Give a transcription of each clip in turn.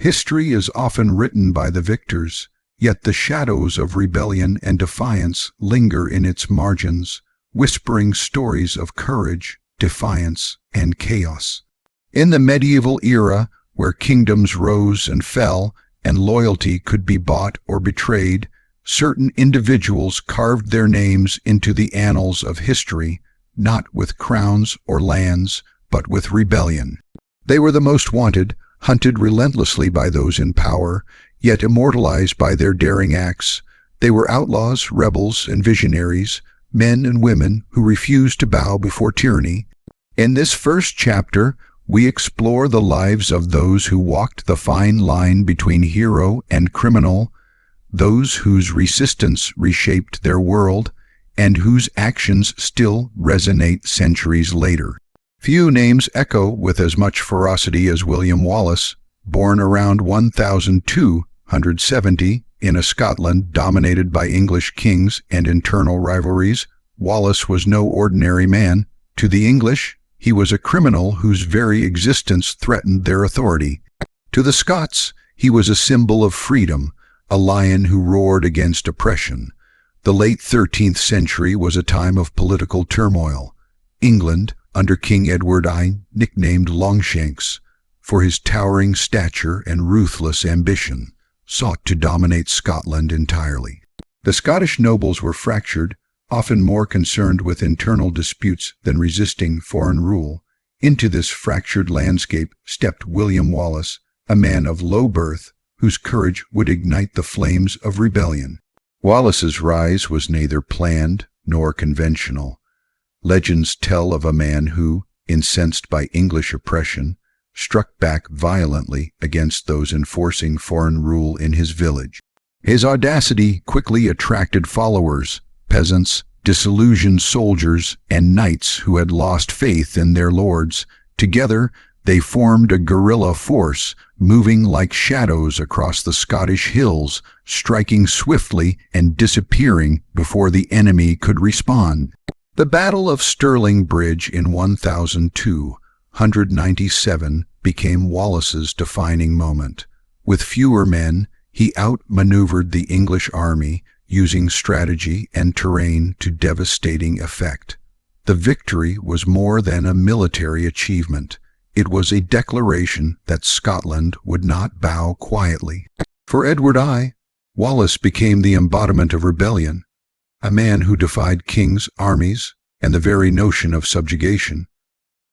History is often written by the victors, yet the shadows of rebellion and defiance linger in its margins, whispering stories of courage, defiance, and chaos. In the medieval era, where kingdoms rose and fell, and loyalty could be bought or betrayed, certain individuals carved their names into the annals of history, not with crowns or lands, but with rebellion. They were the most wanted, hunted relentlessly by those in power, yet immortalized by their daring acts. They were outlaws, rebels, and visionaries, men and women who refused to bow before tyranny. In this first chapter, we explore the lives of those who walked the fine line between hero and criminal, those whose resistance reshaped their world, and whose actions still resonate centuries later. Few names echo with as much ferocity as William Wallace. Born around 1270 in a Scotland dominated by English kings and internal rivalries, Wallace was no ordinary man. To the English, he was a criminal whose very existence threatened their authority. To the Scots, he was a symbol of freedom, a lion who roared against oppression. The late 13th century was a time of political turmoil. England, under King Edward I, nicknamed Longshanks, for his towering stature and ruthless ambition, sought to dominate Scotland entirely. The Scottish nobles were fractured, often more concerned with internal disputes than resisting foreign rule. Into this fractured landscape stepped William Wallace, a man of low birth, whose courage would ignite the flames of rebellion. Wallace's rise was neither planned nor conventional. Legends tell of a man who, incensed by English oppression, struck back violently against those enforcing foreign rule in his village. His audacity quickly attracted followers, peasants, disillusioned soldiers, and knights who had lost faith in their lords. Together, they formed a guerrilla force, moving like shadows across the Scottish hills, striking swiftly and disappearing before the enemy could respond. The Battle of Stirling Bridge in 1297 became Wallace's defining moment. With fewer men, he outmaneuvered the English army, using strategy and terrain to devastating effect. The victory was more than a military achievement. It was a declaration that Scotland would not bow quietly. For Edward I, Wallace became the embodiment of rebellion, a man who defied kings, armies, and the very notion of subjugation.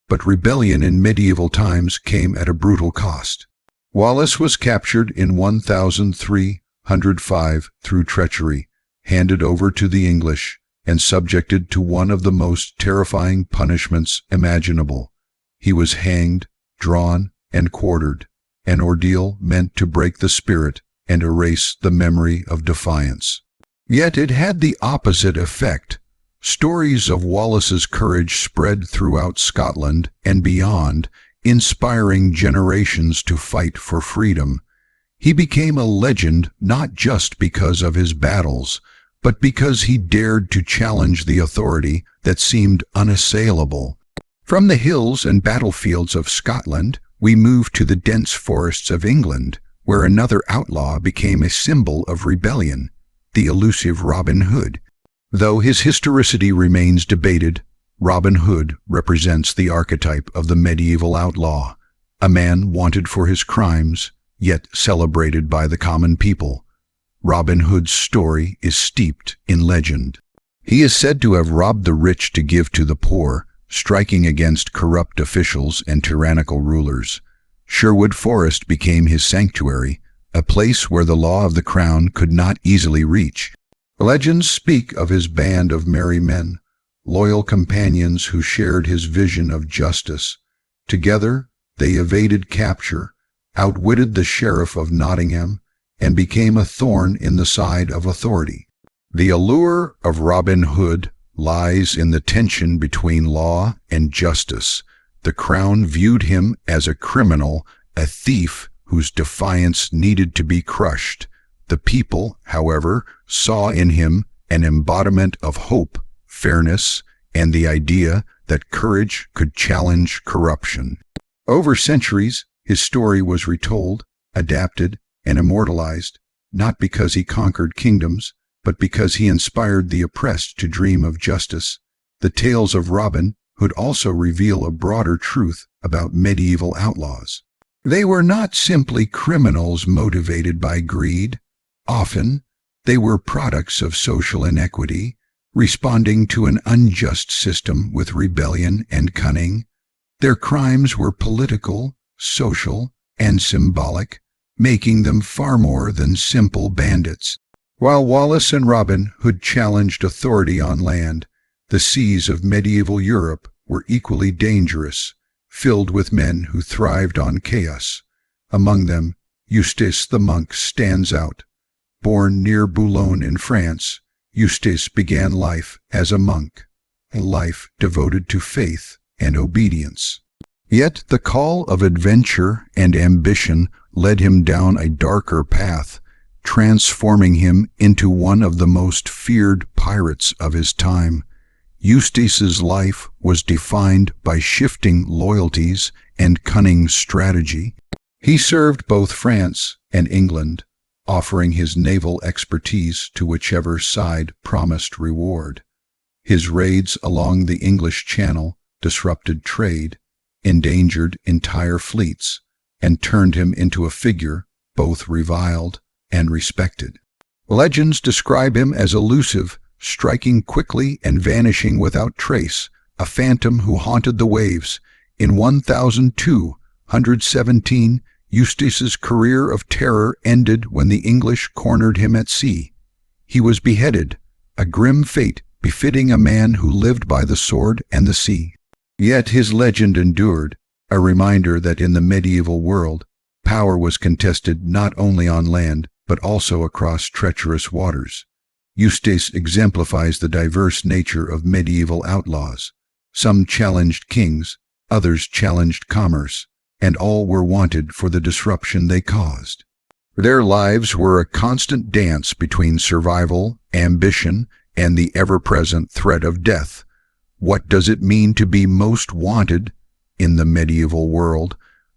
But rebellion in medieval times came at a brutal cost. Wallace was captured in 1305 through treachery, handed over to the English, and subjected to one of the most terrifying punishments imaginable. He was hanged, drawn, and quartered, an ordeal meant to break the spirit and erase the memory of defiance. Yet it had the opposite effect. Stories of Wallace's courage spread throughout Scotland and beyond, inspiring generations to fight for freedom. He became a legend not just because of his battles, but because he dared to challenge the authority that seemed unassailable. From the hills and battlefields of Scotland, we move to the dense forests of England, where another outlaw became a symbol of rebellion, the elusive Robin Hood. Though his historicity remains debated, Robin Hood represents the archetype of the medieval outlaw, a man wanted for his crimes, yet celebrated by the common people. Robin Hood's story is steeped in legend. He is said to have robbed the rich to give to the poor, striking against corrupt officials and tyrannical rulers. Sherwood Forest became his sanctuary, a place where the law of the crown could not easily reach. Legends speak of his band of merry men, loyal companions who shared his vision of justice. Together, they evaded capture, outwitted the sheriff of Nottingham, and became a thorn in the side of authority. The allure of Robin Hood lies in the tension between law and justice. The crown viewed him as a criminal, a thief whose defiance needed to be crushed. The people, however, saw in him an embodiment of hope, fairness, and the idea that courage could challenge corruption. Over centuries, his story was retold, adapted, and immortalized, not because he conquered kingdoms, but because he inspired the oppressed to dream of justice. The tales of Robin Hood also reveal a broader truth about medieval outlaws. They were not simply criminals motivated by greed. Often, they were products of social inequity, responding to an unjust system with rebellion and cunning. Their crimes were political, social, and symbolic, making them far more than simple bandits. While Wallace and Robin Hood challenged authority on land, the seas of medieval Europe were equally dangerous, filled with men who thrived on chaos. Among them, Eustace the monk stands out. Born near Boulogne in France, Eustace began life as a monk, a life devoted to faith and obedience. Yet the call of adventure and ambition led him down a darker path, transforming him into one of the most feared pirates of his time. Eustace's life was defined by shifting loyalties and cunning strategy. He served both France and England, offering his naval expertise to whichever side promised reward. His raids along the English Channel disrupted trade, endangered entire fleets, and turned him into a figure both reviled and respected. Legends describe him as elusive, striking quickly and vanishing without trace, a phantom who haunted the waves. In 1217, Eustace's career of terror ended when the English cornered him at sea. He was beheaded, a grim fate befitting a man who lived by the sword and the sea. Yet his legend endured, a reminder that in the medieval world, power was contested not only on land, but also across treacherous waters. Eustace exemplifies the diverse nature of medieval outlaws. Some challenged kings, others challenged commerce, and all were wanted for the disruption they caused. Their lives were a constant dance between survival, ambition, and the ever-present threat of death. What does it mean to be most wanted in the medieval world?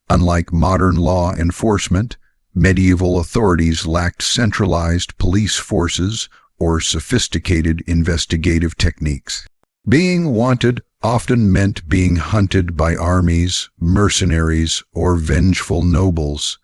Unlike modern law enforcement, medieval authorities lacked centralized police forces or sophisticated investigative techniques. Being wanted often meant being hunted by armies, mercenaries, or vengeful nobles.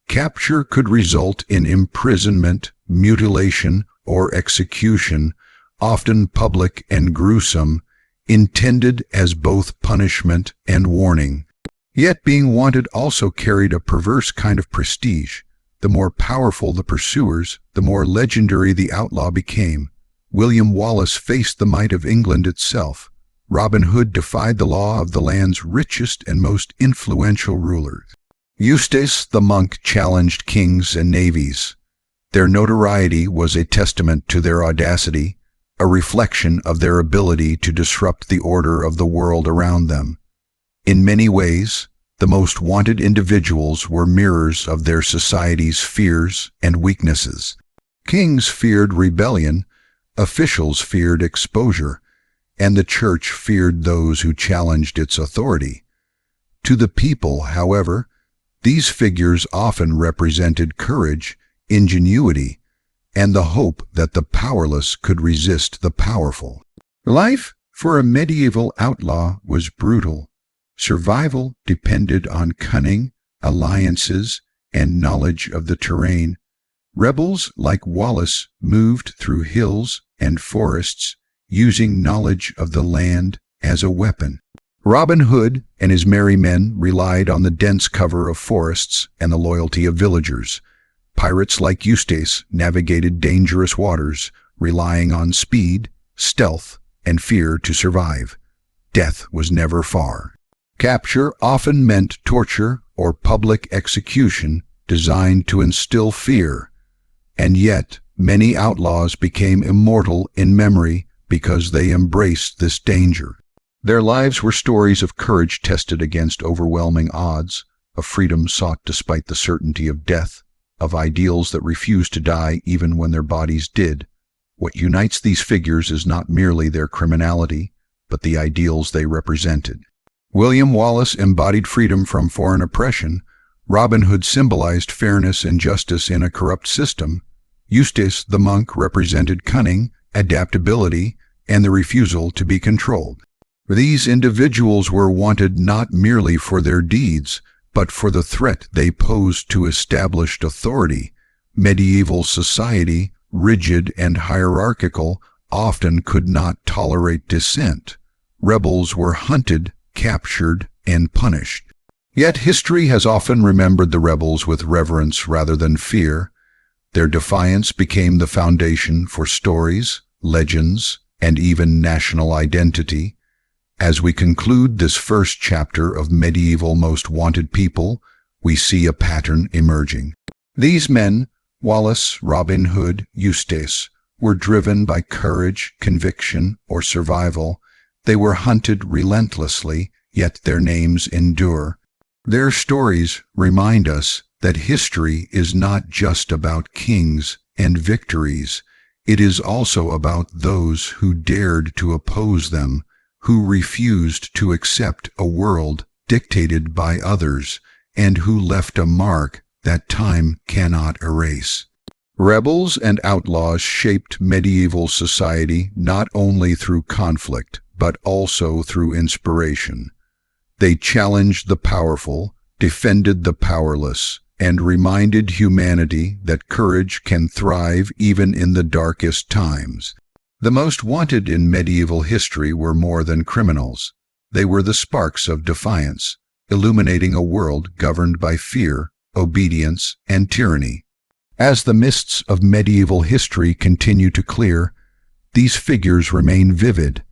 Capture could result in imprisonment, mutilation, or execution, often public and gruesome, intended as both punishment and warning. Yet being wanted also carried a perverse kind of prestige. The more powerful the pursuers, the more legendary the outlaw became. William Wallace faced the might of England itself. Robin Hood defied the law of the land's richest and most influential rulers. Eustace the monk challenged kings and navies. Their notoriety was a testament to their audacity, a reflection of their ability to disrupt the order of the world around them. In many ways, the most wanted individuals were mirrors of their society's fears and weaknesses. Kings feared rebellion, officials feared exposure, and the church feared those who challenged its authority. To the people, however, these figures often represented courage, ingenuity, and the hope that the powerless could resist the powerful. Life for a medieval outlaw was brutal. Survival depended on cunning, alliances, and knowledge of the terrain. Rebels like Wallace moved through hills and forests, using knowledge of the land as a weapon. Robin Hood and his merry men relied on the dense cover of forests and the loyalty of villagers. Pirates like Eustace navigated dangerous waters, relying on speed, stealth, and fear to survive. Death was never far. Capture often meant torture or public execution designed to instill fear. And yet, many outlaws became immortal in memory because they embraced this danger. Their lives were stories of courage tested against overwhelming odds, of freedom sought despite the certainty of death, of ideals that refused to die even when their bodies did. What unites these figures is not merely their criminality, but the ideals they represented. William Wallace embodied freedom from foreign oppression, Robin Hood symbolized fairness and justice in a corrupt system. Eustace the monk represented cunning, adaptability, and the refusal to be controlled. These individuals were wanted not merely for their deeds, but for the threat they posed to established authority. Medieval society, rigid and hierarchical, often could not tolerate dissent. Rebels were hunted, captured, and punished. Yet history has often remembered the rebels with reverence rather than fear. Their defiance became the foundation for stories, legends, and even national identity. As we conclude this first chapter of medieval most wanted people, we see a pattern emerging. These men, Wallace, Robin Hood, Eustace, were driven by courage, conviction, or survival. They were hunted relentlessly, yet their names endure. Their stories remind us that history is not just about kings and victories. It is also about those who dared to oppose them, who refused to accept a world dictated by others, and who left a mark that time cannot erase. Rebels and outlaws shaped medieval society not only through conflict, but also through inspiration. They challenged the powerful, defended the powerless, and reminded humanity that courage can thrive even in the darkest times. The most wanted in medieval history were more than criminals. They were the sparks of defiance, illuminating a world governed by fear, obedience, and tyranny. As the mists of medieval history continue to clear, these figures remain vivid,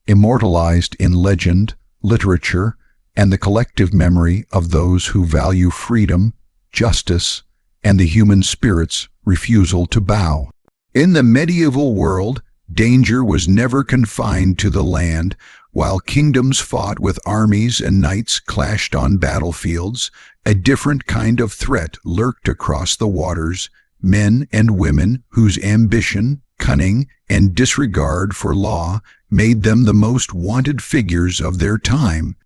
immortalized in legend, literature, and the collective memory of those who value freedom, justice, and the human spirit's refusal to bow. In the medieval world, danger was never confined to the land. While kingdoms fought with armies and knights clashed on battlefields, a different kind of threat lurked across the waters. Men and women whose ambition, cunning, and disregard for law made them the most wanted figures of their time.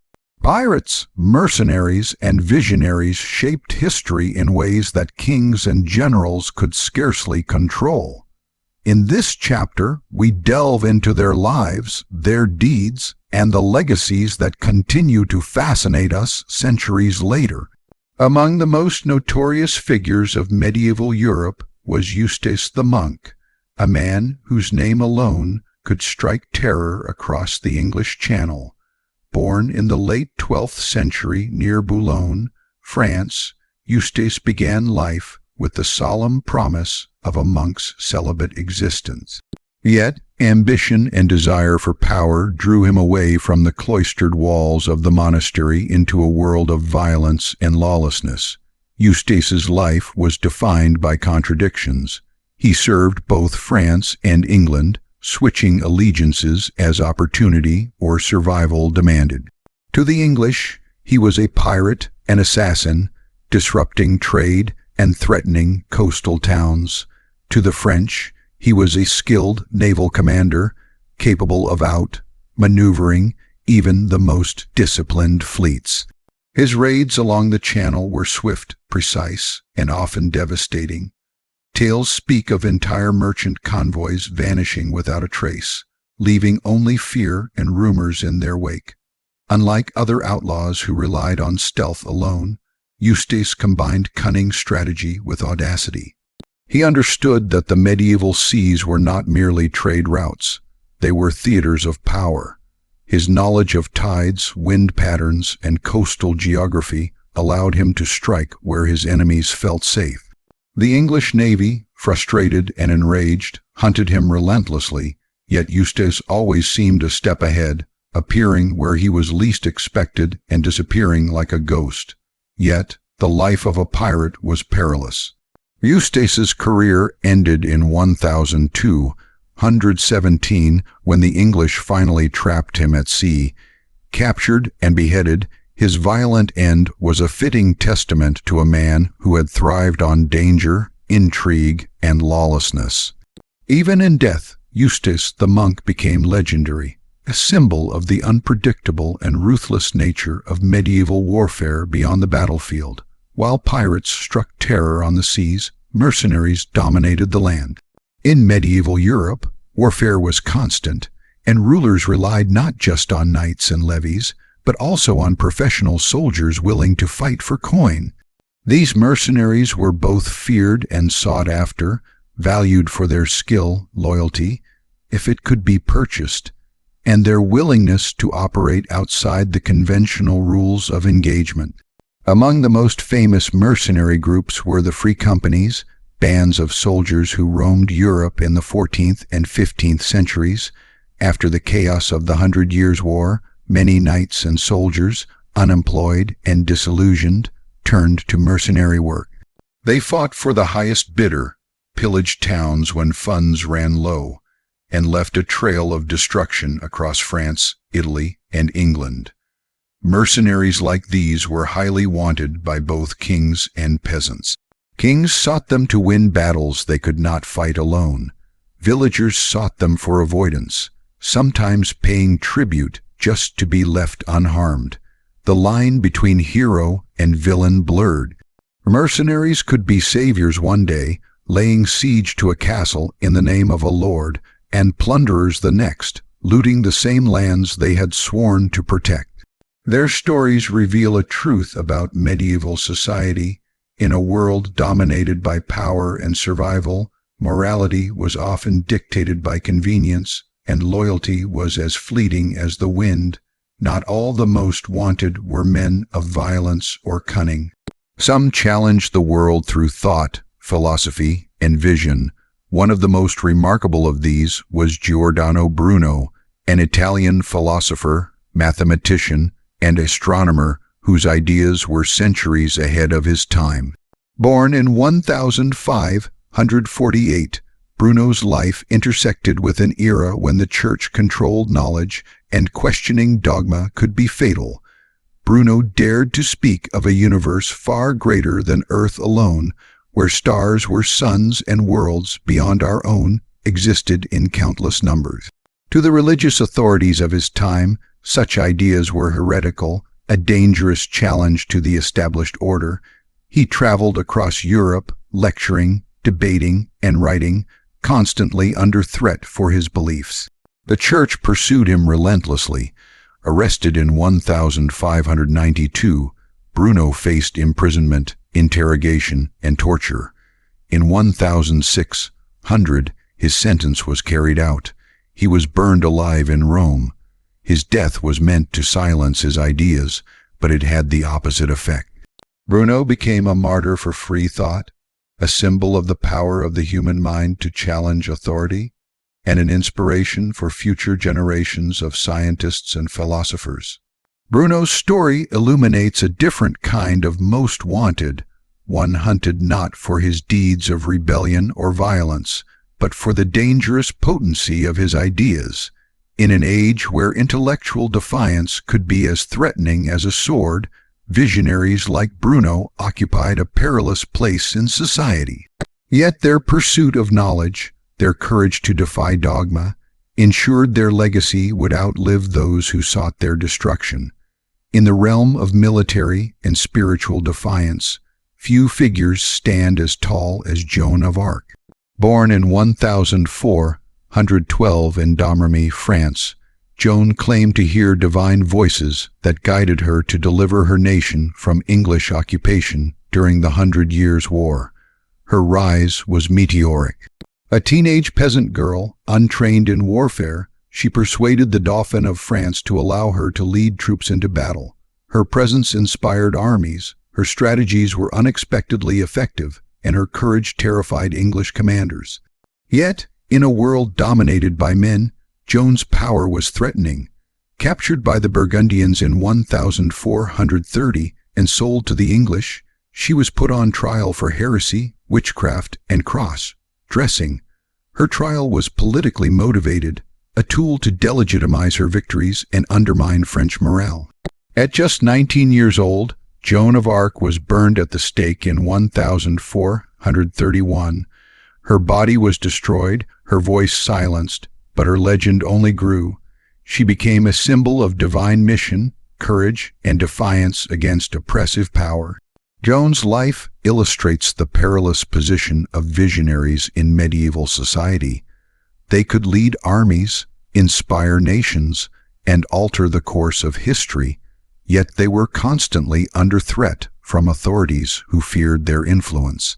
Pirates, mercenaries, and visionaries shaped history in ways that kings and generals could scarcely control. In this chapter, we delve into their lives, their deeds, and the legacies that continue to fascinate us centuries later. Among the most notorious figures of medieval Europe was Eustace the monk, a man whose name alone could strike terror across the English Channel. Born in the late 12th century near Boulogne, France, Eustace began life with the solemn promise of a monk's celibate existence. Yet, ambition and desire for power drew him away from the cloistered walls of the monastery into a world of violence and lawlessness. Eustace's life was defined by contradictions. He served both France and England, switching allegiances as opportunity or survival demanded. To the English, he was a pirate and assassin, disrupting trade and threatening coastal towns. To the French, he was a skilled naval commander, capable of out-maneuvering even the most disciplined fleets. His raids along the Channel were swift, precise, and often devastating. Tales speak of entire merchant convoys vanishing without a trace, leaving only fear and rumors in their wake. Unlike other outlaws who relied on stealth alone, Eustace combined cunning strategy with audacity. He understood that the medieval seas were not merely trade routes. They were theaters of power. His knowledge of tides, wind patterns, and coastal geography allowed him to strike where his enemies felt safe. The English navy, frustrated and enraged, hunted him relentlessly, yet Eustace always seemed a step ahead, appearing where he was least expected and disappearing like a ghost. Yet, the life of a pirate was perilous. Eustace's career ended in 1217 when the English finally trapped him at sea. Captured and beheaded, his violent end was a fitting testament to a man who had thrived on danger, intrigue, and lawlessness. Even in death, Eustace the monk became legendary, a symbol of the unpredictable and ruthless nature of medieval warfare beyond the battlefield. While pirates struck terror on the seas, mercenaries dominated the land. In medieval Europe, warfare was constant, and rulers relied not just on knights and levies, but also on professional soldiers willing to fight for coin. These mercenaries were both feared and sought after, valued for their skill, loyalty, if it could be purchased, and their willingness to operate outside the conventional rules of engagement. Among the most famous mercenary groups were the free companies, bands of soldiers who roamed Europe in the 14th and 15th centuries. After the chaos of the 100 Years' War, many knights and soldiers, unemployed and disillusioned, turned to mercenary work. They fought for the highest bidder, pillaged towns when funds ran low, and left a trail of destruction across France, Italy, and England. Mercenaries like these were highly wanted by both kings and peasants. Kings sought them to win battles they could not fight alone. Villagers sought them for avoidance, sometimes paying tribute just to be left unharmed. The line between hero and villain blurred. Mercenaries could be saviors one day, laying siege to a castle in the name of a lord, and plunderers the next, looting the same lands they had sworn to protect. Their stories reveal a truth about medieval society. In a world dominated by power and survival, morality was often dictated by convenience, and loyalty was as fleeting as the wind. Not all the most wanted were men of violence or cunning. Some challenged the world through thought, philosophy, and vision. One of the most remarkable of these was Giordano Bruno, an Italian philosopher, mathematician, and astronomer whose ideas were centuries ahead of his time. Born in 1548, Bruno's life intersected with an era when the Church controlled knowledge and questioning dogma could be fatal. Bruno dared to speak of a universe far greater than Earth alone, where stars were suns and worlds beyond our own existed in countless numbers. To the religious authorities of his time, such ideas were heretical, a dangerous challenge to the established order. He traveled across Europe, lecturing, debating, and writing, constantly under threat for his beliefs. The Church pursued him relentlessly. Arrested in 1592, Bruno faced imprisonment, interrogation, and torture. In 1600, his sentence was carried out. He was burned alive in Rome. His death was meant to silence his ideas, but it had the opposite effect. Bruno became a martyr for free thought, a symbol of the power of the human mind to challenge authority, and an inspiration for future generations of scientists and philosophers. Bruno's story illuminates a different kind of most wanted, one hunted not for his deeds of rebellion or violence, but for the dangerous potency of his ideas. In an age where intellectual defiance could be as threatening as a sword, visionaries like Bruno occupied a perilous place in society. Yet their pursuit of knowledge, their courage to defy dogma, ensured their legacy would outlive those who sought their destruction. In the realm of military and spiritual defiance, few figures stand as tall as Joan of Arc. Born in 1412 in Domremy, France, Joan claimed to hear divine voices that guided her to deliver her nation from English occupation during the 100 Years' War. Her rise was meteoric. A teenage peasant girl, untrained in warfare, she persuaded the Dauphin of France to allow her to lead troops into battle. Her presence inspired armies, her strategies were unexpectedly effective, and her courage terrified English commanders. Yet, in a world dominated by men, Joan's power was threatening. Captured by the Burgundians in 1430 and sold to the English, she was put on trial for heresy, witchcraft, and cross-dressing. Her trial was politically motivated, a tool to delegitimize her victories and undermine French morale. At just 19 years old, Joan of Arc was burned at the stake in 1431. Her body was destroyed, her voice silenced, but her legend only grew. She became a symbol of divine mission, courage, and defiance against oppressive power. Joan's life illustrates the perilous position of visionaries in medieval society. They could lead armies, inspire nations, and alter the course of history, yet they were constantly under threat from authorities who feared their influence.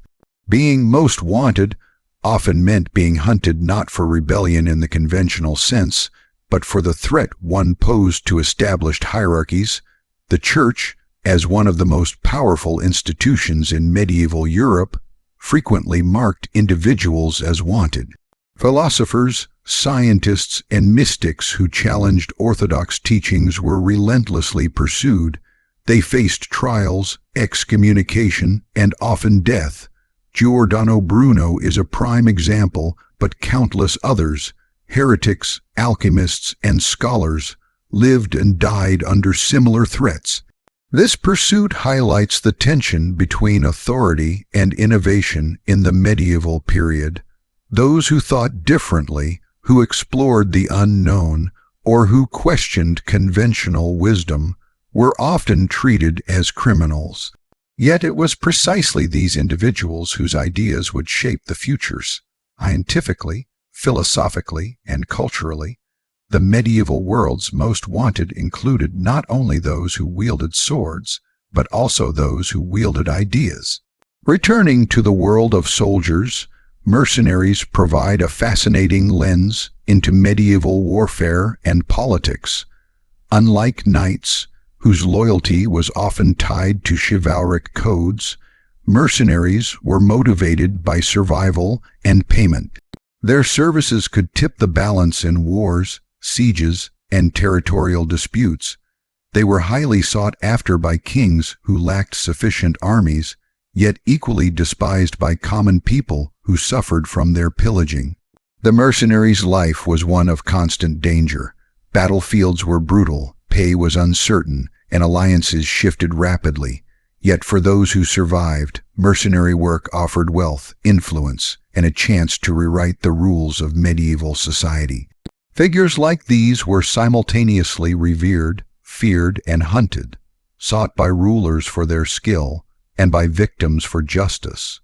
Being most wanted often meant being hunted not for rebellion in the conventional sense, but for the threat one posed to established hierarchies. The Church, as one of the most powerful institutions in medieval Europe, frequently marked individuals as wanted. Philosophers, scientists, and mystics who challenged orthodox teachings were relentlessly pursued. They faced trials, excommunication, and often death. Giordano Bruno is a prime example, but countless others, heretics, alchemists, and scholars, lived and died under similar threats. This pursuit highlights the tension between authority and innovation in the medieval period. Those who thought differently, who explored the unknown, or who questioned conventional wisdom, were often treated as criminals. Yet it was precisely these individuals whose ideas would shape the futures. Scientifically, philosophically, and culturally, the medieval world's most wanted included not only those who wielded swords, but also those who wielded ideas. Returning to the world of soldiers, mercenaries provide a fascinating lens into medieval warfare and politics. Unlike knights, whose loyalty was often tied to chivalric codes, mercenaries were motivated by survival and payment. Their services could tip the balance in wars, sieges, and territorial disputes. They were highly sought after by kings who lacked sufficient armies, yet equally despised by common people who suffered from their pillaging. The mercenary's life was one of constant danger. Battlefields were brutal, pay was uncertain, and alliances shifted rapidly. Yet for those who survived, mercenary work offered wealth, influence, and a chance to rewrite the rules of medieval society. Figures like these were simultaneously revered, feared, and hunted, sought by rulers for their skill and by victims for justice.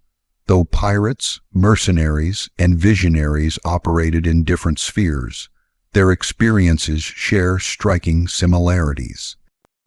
Though pirates, mercenaries, and visionaries operated in different spheres, their experiences share striking similarities.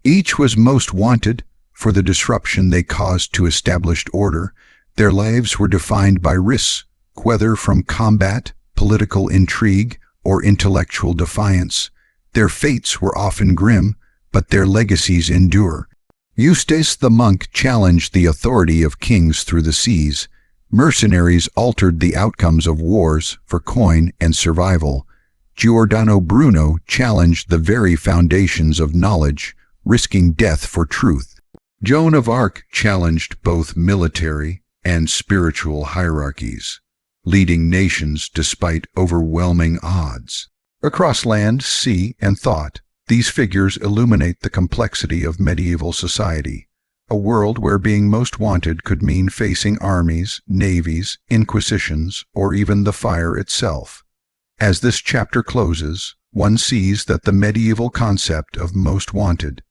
Each was most wanted for the disruption they caused to established order. Their lives were defined by risks, whether from combat, political intrigue, or intellectual defiance. Their fates were often grim, but their legacies endure. Eustace the monk challenged the authority of kings through the seas. Mercenaries altered the outcomes of wars for coin and survival. Giordano Bruno challenged the very foundations of knowledge, risking death for truth. Joan of Arc challenged both military and spiritual hierarchies, leading nations despite overwhelming odds. Across land, sea, and thought, these figures illuminate the complexity of medieval society, a world where being most wanted could mean facing armies, navies, inquisitions, or even the fire itself. As this chapter closes, one sees that the medieval concept of most wanted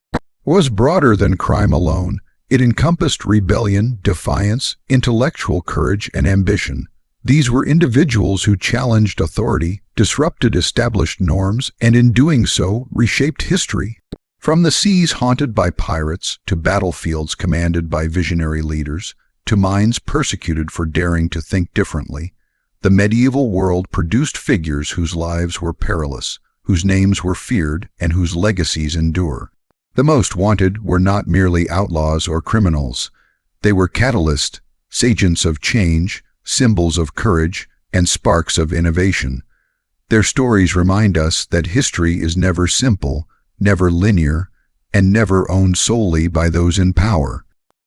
was broader than crime alone. It encompassed rebellion, defiance, intellectual courage, and ambition. These were individuals who challenged authority, disrupted established norms, and in doing so, reshaped history. From the seas haunted by pirates, to battlefields commanded by visionary leaders, to minds persecuted for daring to think differently, the medieval world produced figures whose lives were perilous, whose names were feared, and whose legacies endure. The most wanted were not merely outlaws or criminals. They were catalysts, agents of change, symbols of courage, and sparks of innovation. Their stories remind us that history is never simple, never linear, and never owned solely by those in power.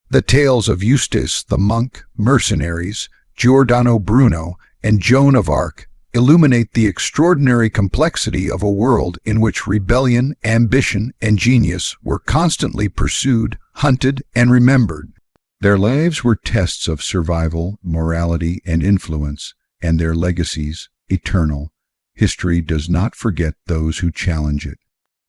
The tales of Eustace the monk, mercenaries, Giordano Bruno, and Joan of Arc illuminate the extraordinary complexity of a world in which rebellion, ambition, and genius were constantly pursued, hunted, and remembered. Their lives were tests of survival, morality, and influence, and their legacies eternal. History does not forget those who challenge it.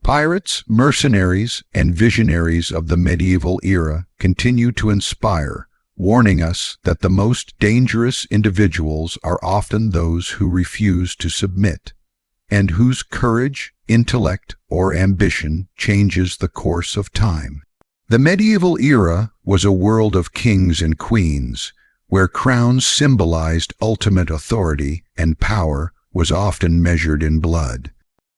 Pirates, mercenaries, and visionaries of the medieval era continue to inspire, warning us that the most dangerous individuals are often those who refuse to submit, and whose courage, intellect, or ambition changes the course of time. The medieval era was a world of kings and queens, where crowns symbolized ultimate authority and power was often measured in blood.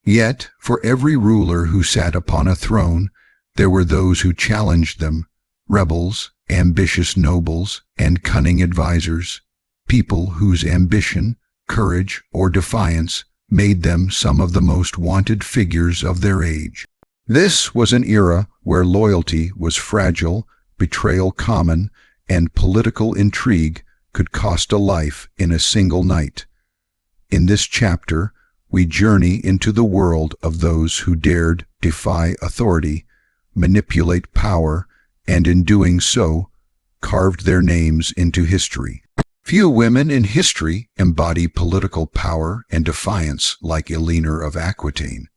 Yet, for every ruler who sat upon a throne, there were those who challenged them, rebels, ambitious nobles, and cunning advisors, people whose ambition, courage, or defiance made them some of the most wanted figures of their age. This was an era where loyalty was fragile, betrayal common, and political intrigue could cost a life in a single night. In this chapter, we journey into the world of those who dared defy authority, manipulate power, and in doing so, carved their names into history. Few women in history embody political power and defiance like Eleanor of Aquitaine.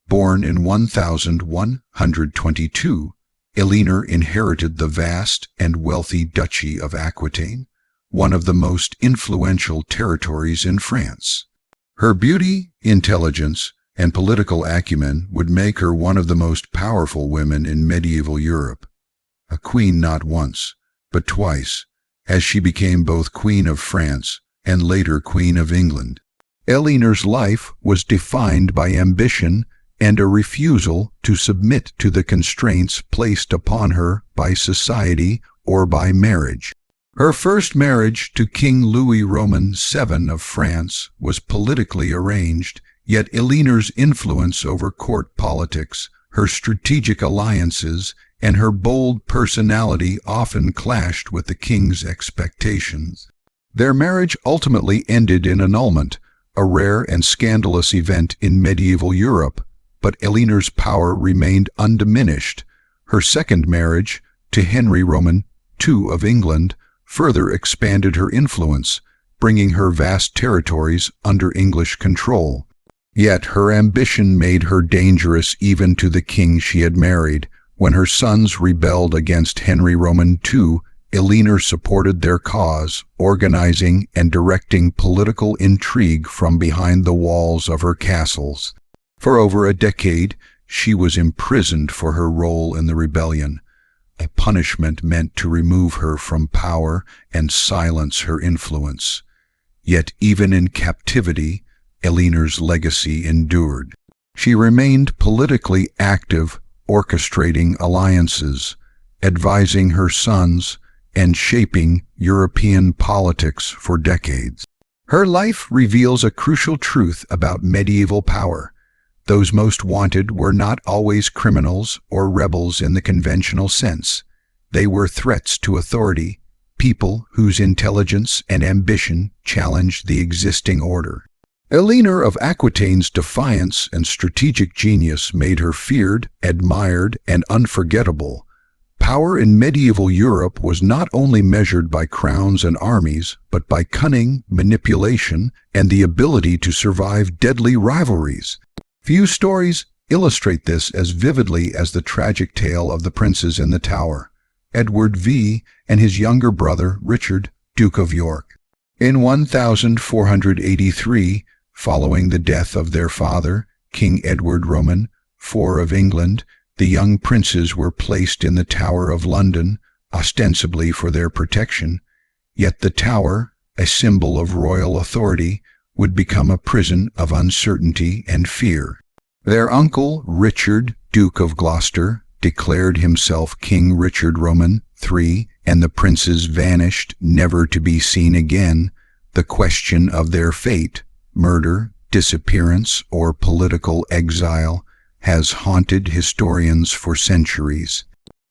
Born in 1122, Eleanor inherited the vast and wealthy Duchy of Aquitaine, one of the most influential territories in France. Her beauty, intelligence, and political acumen would make her one of the most powerful women in medieval Europe. A queen not once, but twice, as she became both Queen of France and later Queen of England. Eleanor's life was defined by ambition and a refusal to submit to the constraints placed upon her by society or by marriage. Her first marriage to King Louis Roman VII of France was politically arranged, yet Eleanor's influence over court politics, her strategic alliances, and her bold personality often clashed with the king's expectations. Their marriage ultimately ended in annulment, a rare and scandalous event in medieval Europe, but Eleanor's power remained undiminished. Her second marriage, to Henry Roman II of England, further expanded her influence, bringing her vast territories under English control. Yet her ambition made her dangerous even to the king she had married. When her sons rebelled against Henry Roman II, Eleanor supported their cause, organizing and directing political intrigue from behind the walls of her castles. For over a decade, she was imprisoned for her role in the rebellion, a punishment meant to remove her from power and silence her influence. Yet even in captivity, Eleanor's legacy endured. She remained politically active, orchestrating alliances, advising her sons, and shaping European politics for decades. Her life reveals a crucial truth about medieval power. Those most wanted were not always criminals or rebels in the conventional sense. They were threats to authority, people whose intelligence and ambition challenged the existing order. Eleanor of Aquitaine's defiance and strategic genius made her feared, admired, and unforgettable. Power in medieval Europe was not only measured by crowns and armies, but by cunning, manipulation, and the ability to survive deadly rivalries. Few stories illustrate this as vividly as the tragic tale of the princes in the Tower, Edward V and his younger brother Richard, Duke of York. In 1483, following the death of their father, King Edward Roman IV of England, the young princes were placed in the Tower of London, ostensibly for their protection. Yet the Tower, a symbol of royal authority, would become a prison of uncertainty and fear. Their uncle, Richard, Duke of Gloucester, declared himself King Richard Roman III, and the princes vanished, never to be seen again. The question of their fate, murder, disappearance, or political exile, has haunted historians for centuries.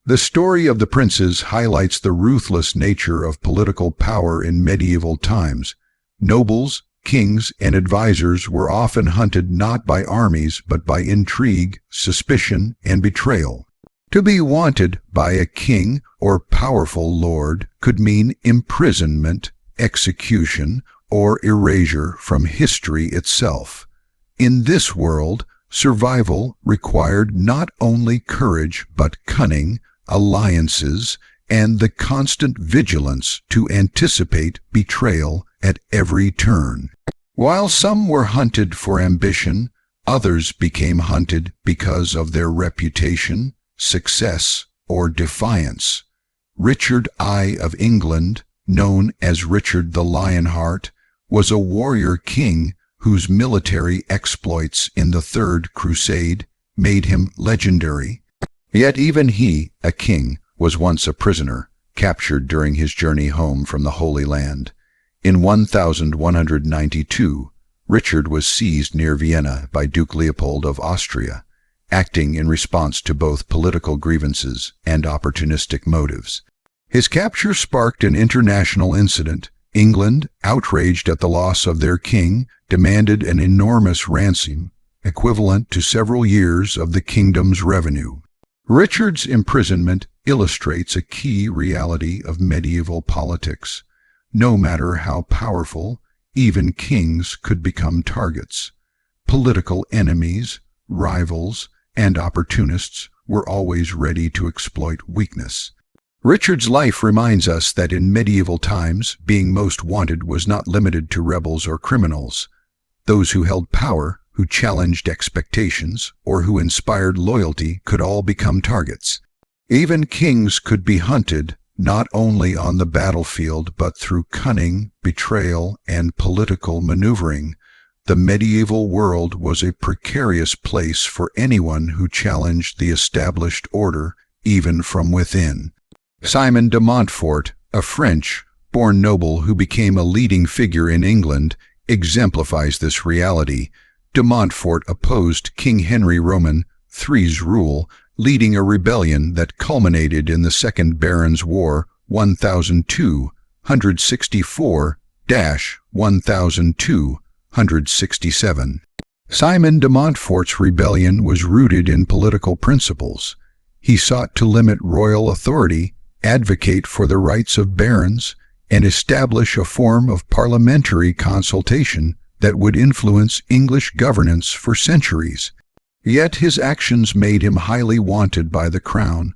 The story of the princes highlights the ruthless nature of political power in medieval times. Nobles, kings, and advisors were often hunted not by armies but by intrigue, suspicion, and betrayal. To be wanted by a king or powerful lord could mean imprisonment, execution, or erasure from history itself. In this world, survival required not only courage but cunning, alliances, and the constant vigilance to anticipate betrayal at every turn. While some were hunted for ambition, others became hunted because of their reputation, success, or defiance. Richard I of England, known as Richard the Lionheart, was a warrior king whose military exploits in the Third Crusade made him legendary. Yet even he, a king, was once a prisoner, captured during his journey home from the Holy Land. In 1192, Richard was seized near Vienna by Duke Leopold of Austria, acting in response to both political grievances and opportunistic motives. His capture sparked an international incident. England, outraged at the loss of their king, demanded an enormous ransom, equivalent to several years of the kingdom's revenue. Richard's imprisonment illustrates a key reality of medieval politics. No matter how powerful, even kings could become targets. Political enemies, rivals, and opportunists were always ready to exploit weakness. Richard's life reminds us that in medieval times, being most wanted was not limited to rebels or criminals. Those who held power, who challenged expectations, or who inspired loyalty could all become targets. Even kings could be hunted, not only on the battlefield but through cunning, betrayal, and political maneuvering. The medieval world was a precarious place for anyone who challenged the established order, even from within. Simon de Montfort, a French-born noble who became a leading figure in England, exemplifies this reality. De Montfort opposed King Henry Roman III's rule, leading a rebellion that culminated in the Second Barons' War 1264-1267. Simon de Montfort's rebellion was rooted in political principles. He sought to limit royal authority, advocate for the rights of barons, and establish a form of parliamentary consultation that would influence English governance for centuries. Yet his actions made him highly wanted by the crown.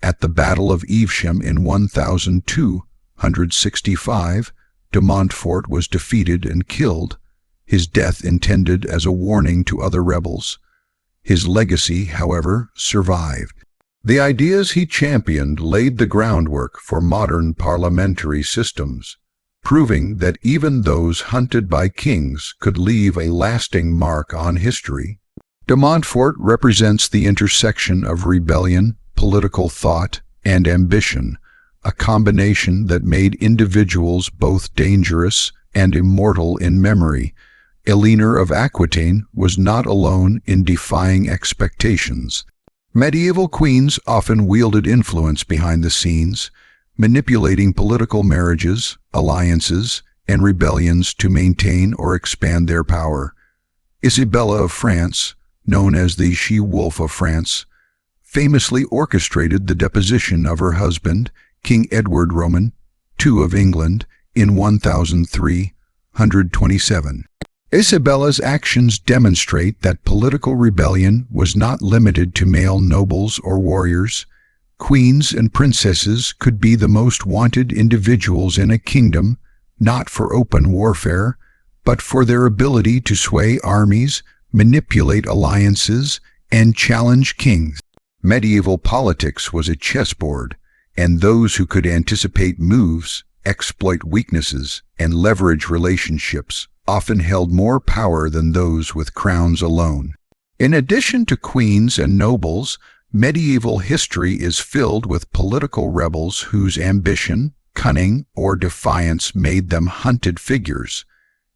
At the Battle of Evesham in 1265, de Montfort was defeated and killed, his death intended as a warning to other rebels. His legacy, however, survived. The ideas he championed laid the groundwork for modern parliamentary systems, proving that even those hunted by kings could leave a lasting mark on history. De Montfort represents the intersection of rebellion, political thought, and ambition, a combination that made individuals both dangerous and immortal in memory. Eleanor of Aquitaine was not alone in defying expectations. Medieval queens often wielded influence behind the scenes, manipulating political marriages, alliances, and rebellions to maintain or expand their power. Isabella of France, known as the She-Wolf of France, famously orchestrated the deposition of her husband, King Edward Roman II of England, in 1327. Isabella's actions demonstrate that political rebellion was not limited to male nobles or warriors. Queens and princesses could be the most wanted individuals in a kingdom, not for open warfare, but for their ability to sway armies, manipulate alliances, and challenge kings. Medieval politics was a chessboard, and those who could anticipate moves, exploit weaknesses, and leverage relationships often held more power than those with crowns alone. In addition to queens and nobles, medieval history is filled with political rebels whose ambition, cunning, or defiance made them hunted figures.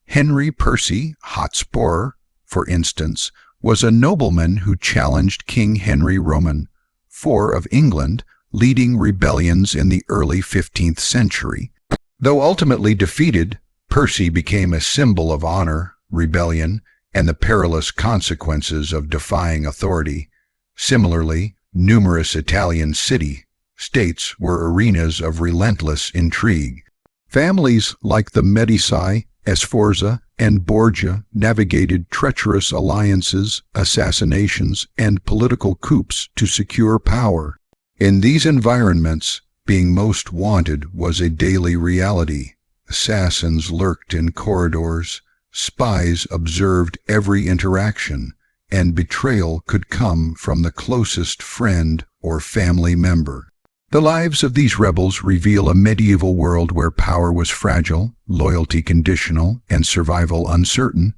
Henry Percy Hotspur, for instance, was a nobleman who challenged King Henry Roman IV of England, leading rebellions in the early 15th century. Though ultimately defeated, Percy became a symbol of honor, rebellion, and the perilous consequences of defying authority. Similarly, numerous Italian city-states were arenas of relentless intrigue. Families like the Medici, Sforza, and Borgia navigated treacherous alliances, assassinations, and political coups to secure power. In these environments, being most wanted was a daily reality. Assassins lurked in corridors, spies observed every interaction, and betrayal could come from the closest friend or family member. The lives of these rebels reveal a medieval world where power was fragile, loyalty conditional, and survival uncertain.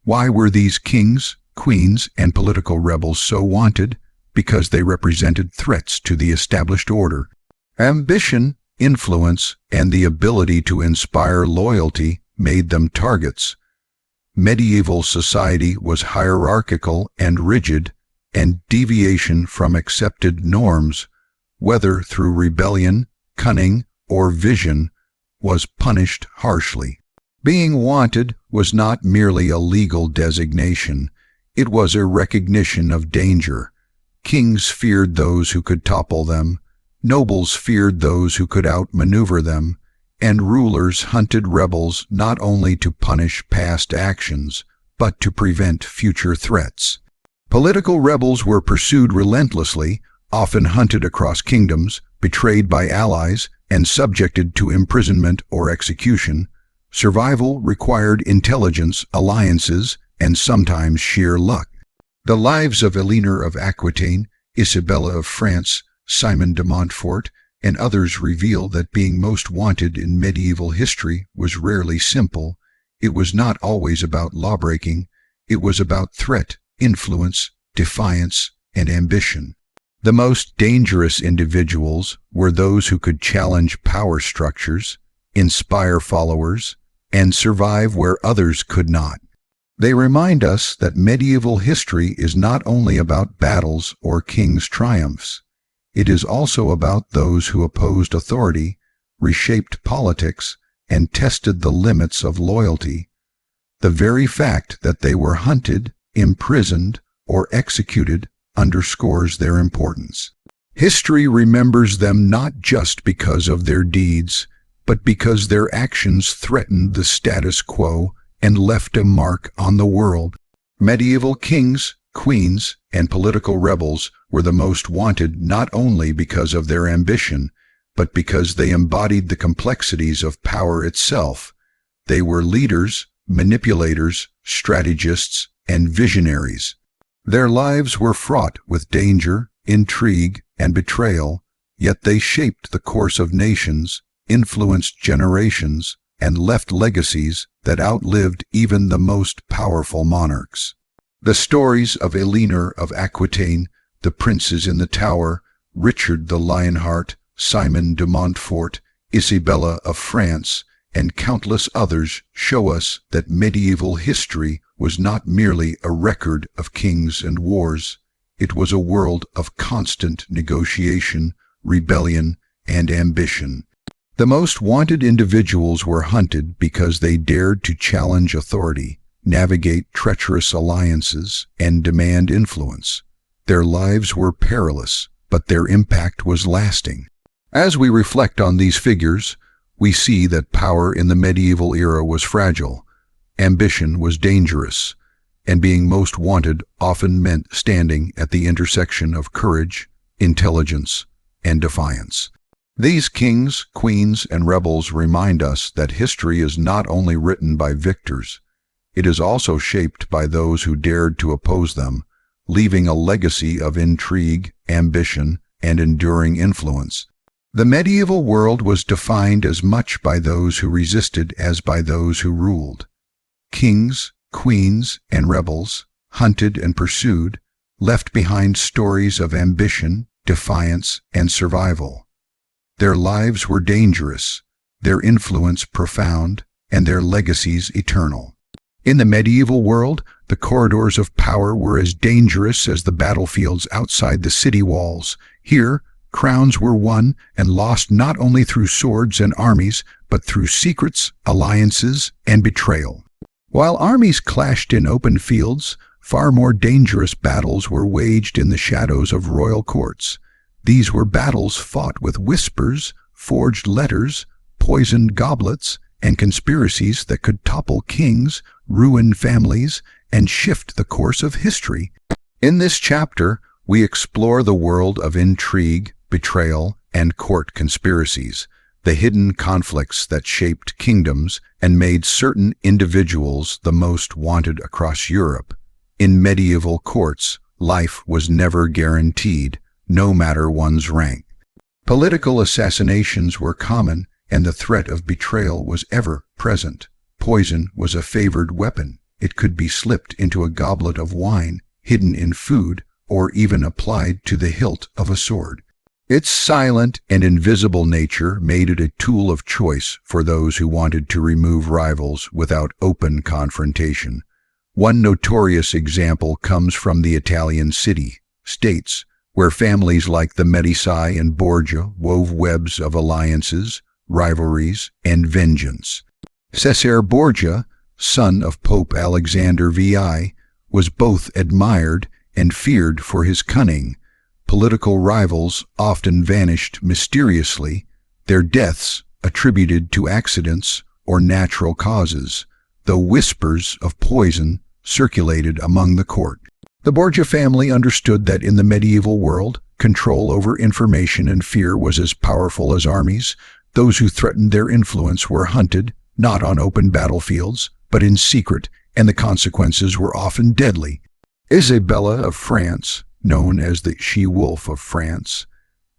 Why were these kings, queens, and political rebels so wanted? Because they represented threats to the established order. Ambition, influence, and the ability to inspire loyalty made them targets. Medieval society was hierarchical and rigid, and deviation from accepted norms, whether through rebellion, cunning, or vision, was punished harshly. Being wanted was not merely a legal designation, it was a recognition of danger. Kings feared those who could topple them, nobles feared those who could outmaneuver them, and rulers hunted rebels not only to punish past actions, but to prevent future threats. Political rebels were pursued relentlessly, often hunted across kingdoms, betrayed by allies, and subjected to imprisonment or execution. Survival required intelligence, alliances, and sometimes sheer luck. The lives of Eleanor of Aquitaine, Isabella of France, Simon de Montfort, and others reveal that being most wanted in medieval history was rarely simple. It was not always about lawbreaking. It was about threat, influence, defiance, and ambition. The most dangerous individuals were those who could challenge power structures, inspire followers, and survive where others could not. They remind us that medieval history is not only about battles or kings' triumphs. It is also about those who opposed authority, reshaped politics, and tested the limits of loyalty. The very fact that they were hunted, imprisoned, or executed underscores their importance. History remembers them not just because of their deeds, but because their actions threatened the status quo and left a mark on the world. Medieval kings, queens, and political rebels were the most wanted not only because of their ambition, but because they embodied the complexities of power itself. They were leaders, manipulators, strategists, and visionaries. Their lives were fraught with danger, intrigue, and betrayal, yet they shaped the course of nations, influenced generations, and left legacies that outlived even the most powerful monarchs. The stories of Eleanor of Aquitaine, the Princes in the Tower, Richard the Lionheart, Simon de Montfort, Isabella of France, and countless others show us that medieval history was not merely a record of kings and wars. It was a world of constant negotiation, rebellion, and ambition. The most wanted individuals were hunted because they dared to challenge authority, navigate treacherous alliances, and demand influence. Their lives were perilous, but their impact was lasting. As we reflect on these figures, we see that power in the medieval era was fragile, ambition was dangerous, and being most wanted often meant standing at the intersection of courage, intelligence, and defiance. These kings, queens, and rebels remind us that history is not only written by victors, it is also shaped by those who dared to oppose them, leaving a legacy of intrigue, ambition, and enduring influence. The medieval world was defined as much by those who resisted as by those who ruled. Kings, queens, and rebels, hunted and pursued, left behind stories of ambition, defiance, and survival. Their lives were dangerous, their influence profound, and their legacies eternal. In the medieval world, the corridors of power were as dangerous as the battlefields outside the city walls. Here, crowns were won and lost not only through swords and armies, but through secrets, alliances, and betrayal. While armies clashed in open fields, far more dangerous battles were waged in the shadows of royal courts. These were battles fought with whispers, forged letters, poisoned goblets, and conspiracies that could topple kings, ruin families, and shift the course of history. In this chapter, we explore the world of intrigue, betrayal, and court conspiracies, the hidden conflicts that shaped kingdoms and made certain individuals the most wanted across Europe. In medieval courts, life was never guaranteed, no matter one's rank. Political assassinations were common, and the threat of betrayal was ever present. Poison was a favored weapon. It could be slipped into a goblet of wine, hidden in food, or even applied to the hilt of a sword. Its silent and invisible nature made it a tool of choice for those who wanted to remove rivals without open confrontation. One notorious example comes from the Italian city-states, where families like the Medici and Borgia wove webs of alliances, rivalries, and vengeance. Cesare Borgia, son of Pope Alexander VI, was both admired and feared for his cunning. Political rivals often vanished mysteriously, their deaths attributed to accidents or natural causes, though whispers of poison circulated among the court. The Borgia family understood that in the medieval world, control over information and fear was as powerful as armies. Those who threatened their influence were hunted, not on open battlefields, but in secret, and the consequences were often deadly. Isabella of France, known as the She-Wolf of France,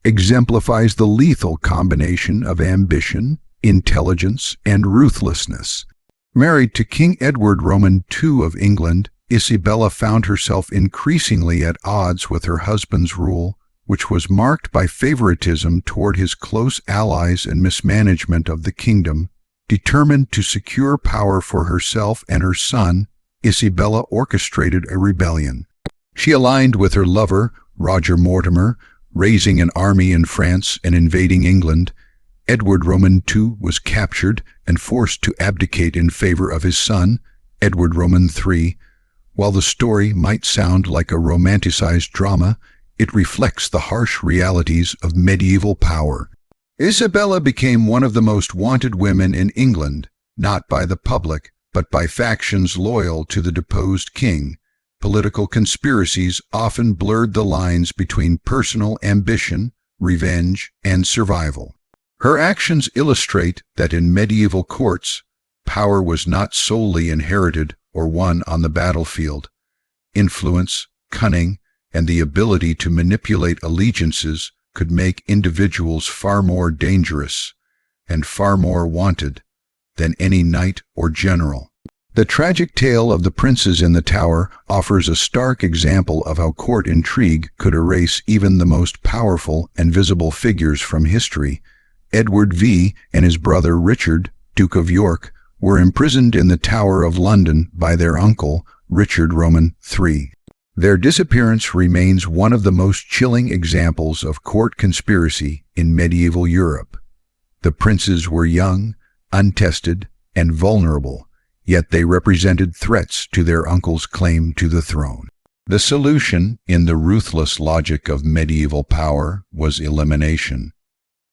exemplifies the lethal combination of ambition, intelligence, and ruthlessness. Married to King Edward Roman II of England, Isabella found herself increasingly at odds with her husband's rule, which was marked by favoritism toward his close allies and mismanagement of the kingdom. Determined to secure power for herself and her son, Isabella orchestrated a rebellion. She aligned with her lover, Roger Mortimer, raising an army in France and invading England. Edward Roman II was captured and forced to abdicate in favor of his son, Edward Roman III. While the story might sound like a romanticized drama, it reflects the harsh realities of medieval power. Isabella became one of the most wanted women in England, not by the public, but by factions loyal to the deposed king. Political conspiracies often blurred the lines between personal ambition, revenge, and survival. Her actions illustrate that in medieval courts, power was not solely inherited or won on the battlefield. Influence, cunning, and the ability to manipulate allegiances could make individuals far more dangerous and far more wanted than any knight or general. The tragic tale of the princes in the tower offers a stark example of how court intrigue could erase even the most powerful and visible figures from history. Edward V and his brother Richard, Duke of York, were imprisoned in the Tower of London by their uncle, Richard Roman III. Their disappearance remains one of the most chilling examples of court conspiracy in medieval Europe. The princes were young, untested, and vulnerable, yet they represented threats to their uncle's claim to the throne. The solution, in the ruthless logic of medieval power, was elimination.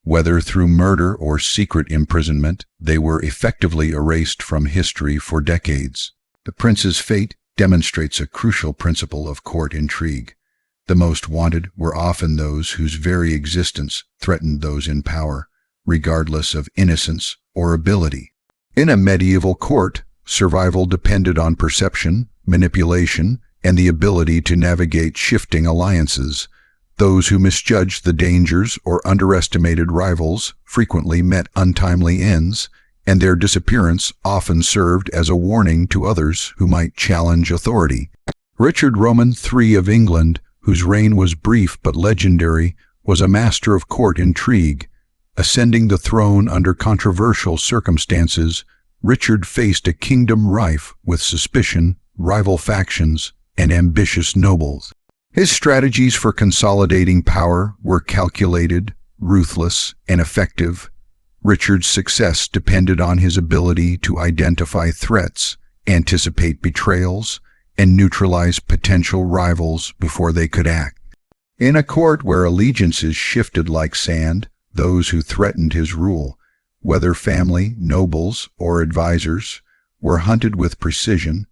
Whether through murder or secret imprisonment, they were effectively erased from history for decades. The prince's fate demonstrates a crucial principle of court intrigue. The most wanted were often those whose very existence threatened those in power, regardless of innocence or ability. In a medieval court, survival depended on perception, manipulation, and the ability to navigate shifting alliances. Those who misjudged the dangers or underestimated rivals frequently met untimely ends, and their disappearance often served as a warning to others who might challenge authority. Richard Roman III of England, whose reign was brief but legendary, was a master of court intrigue. Ascending the throne under controversial circumstances, Richard faced a kingdom rife with suspicion, rival factions, and ambitious nobles. His strategies for consolidating power were calculated, ruthless, and effective. Richard's success depended on his ability to identify threats, anticipate betrayals, and neutralize potential rivals before they could act. In a court where allegiances shifted like sand, those who threatened his rule whether family, nobles, or advisors, were hunted with precision.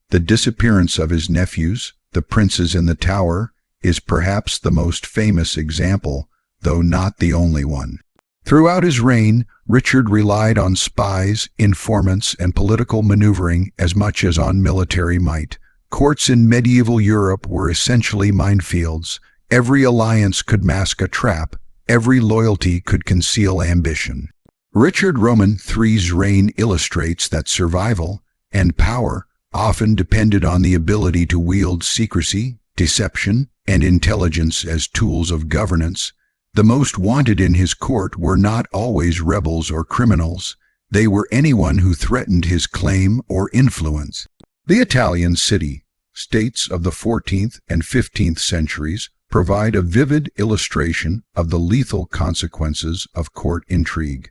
The disappearance of his nephews, the princes in the Tower, is perhaps the most famous example, though not the only one. Throughout his reign, Richard relied on spies, informants, and political maneuvering as much as on military might. Courts in medieval Europe were essentially minefields. Every alliance could mask a trap. Every loyalty could conceal ambition. Richard Roman III's reign illustrates that survival and power often depended on the ability to wield secrecy, deception, and intelligence as tools of governance. The most wanted in his court were not always rebels or criminals. They were anyone who threatened his claim or influence. The Italian city-states of the 14th and 15th centuries provide a vivid illustration of the lethal consequences of court intrigue.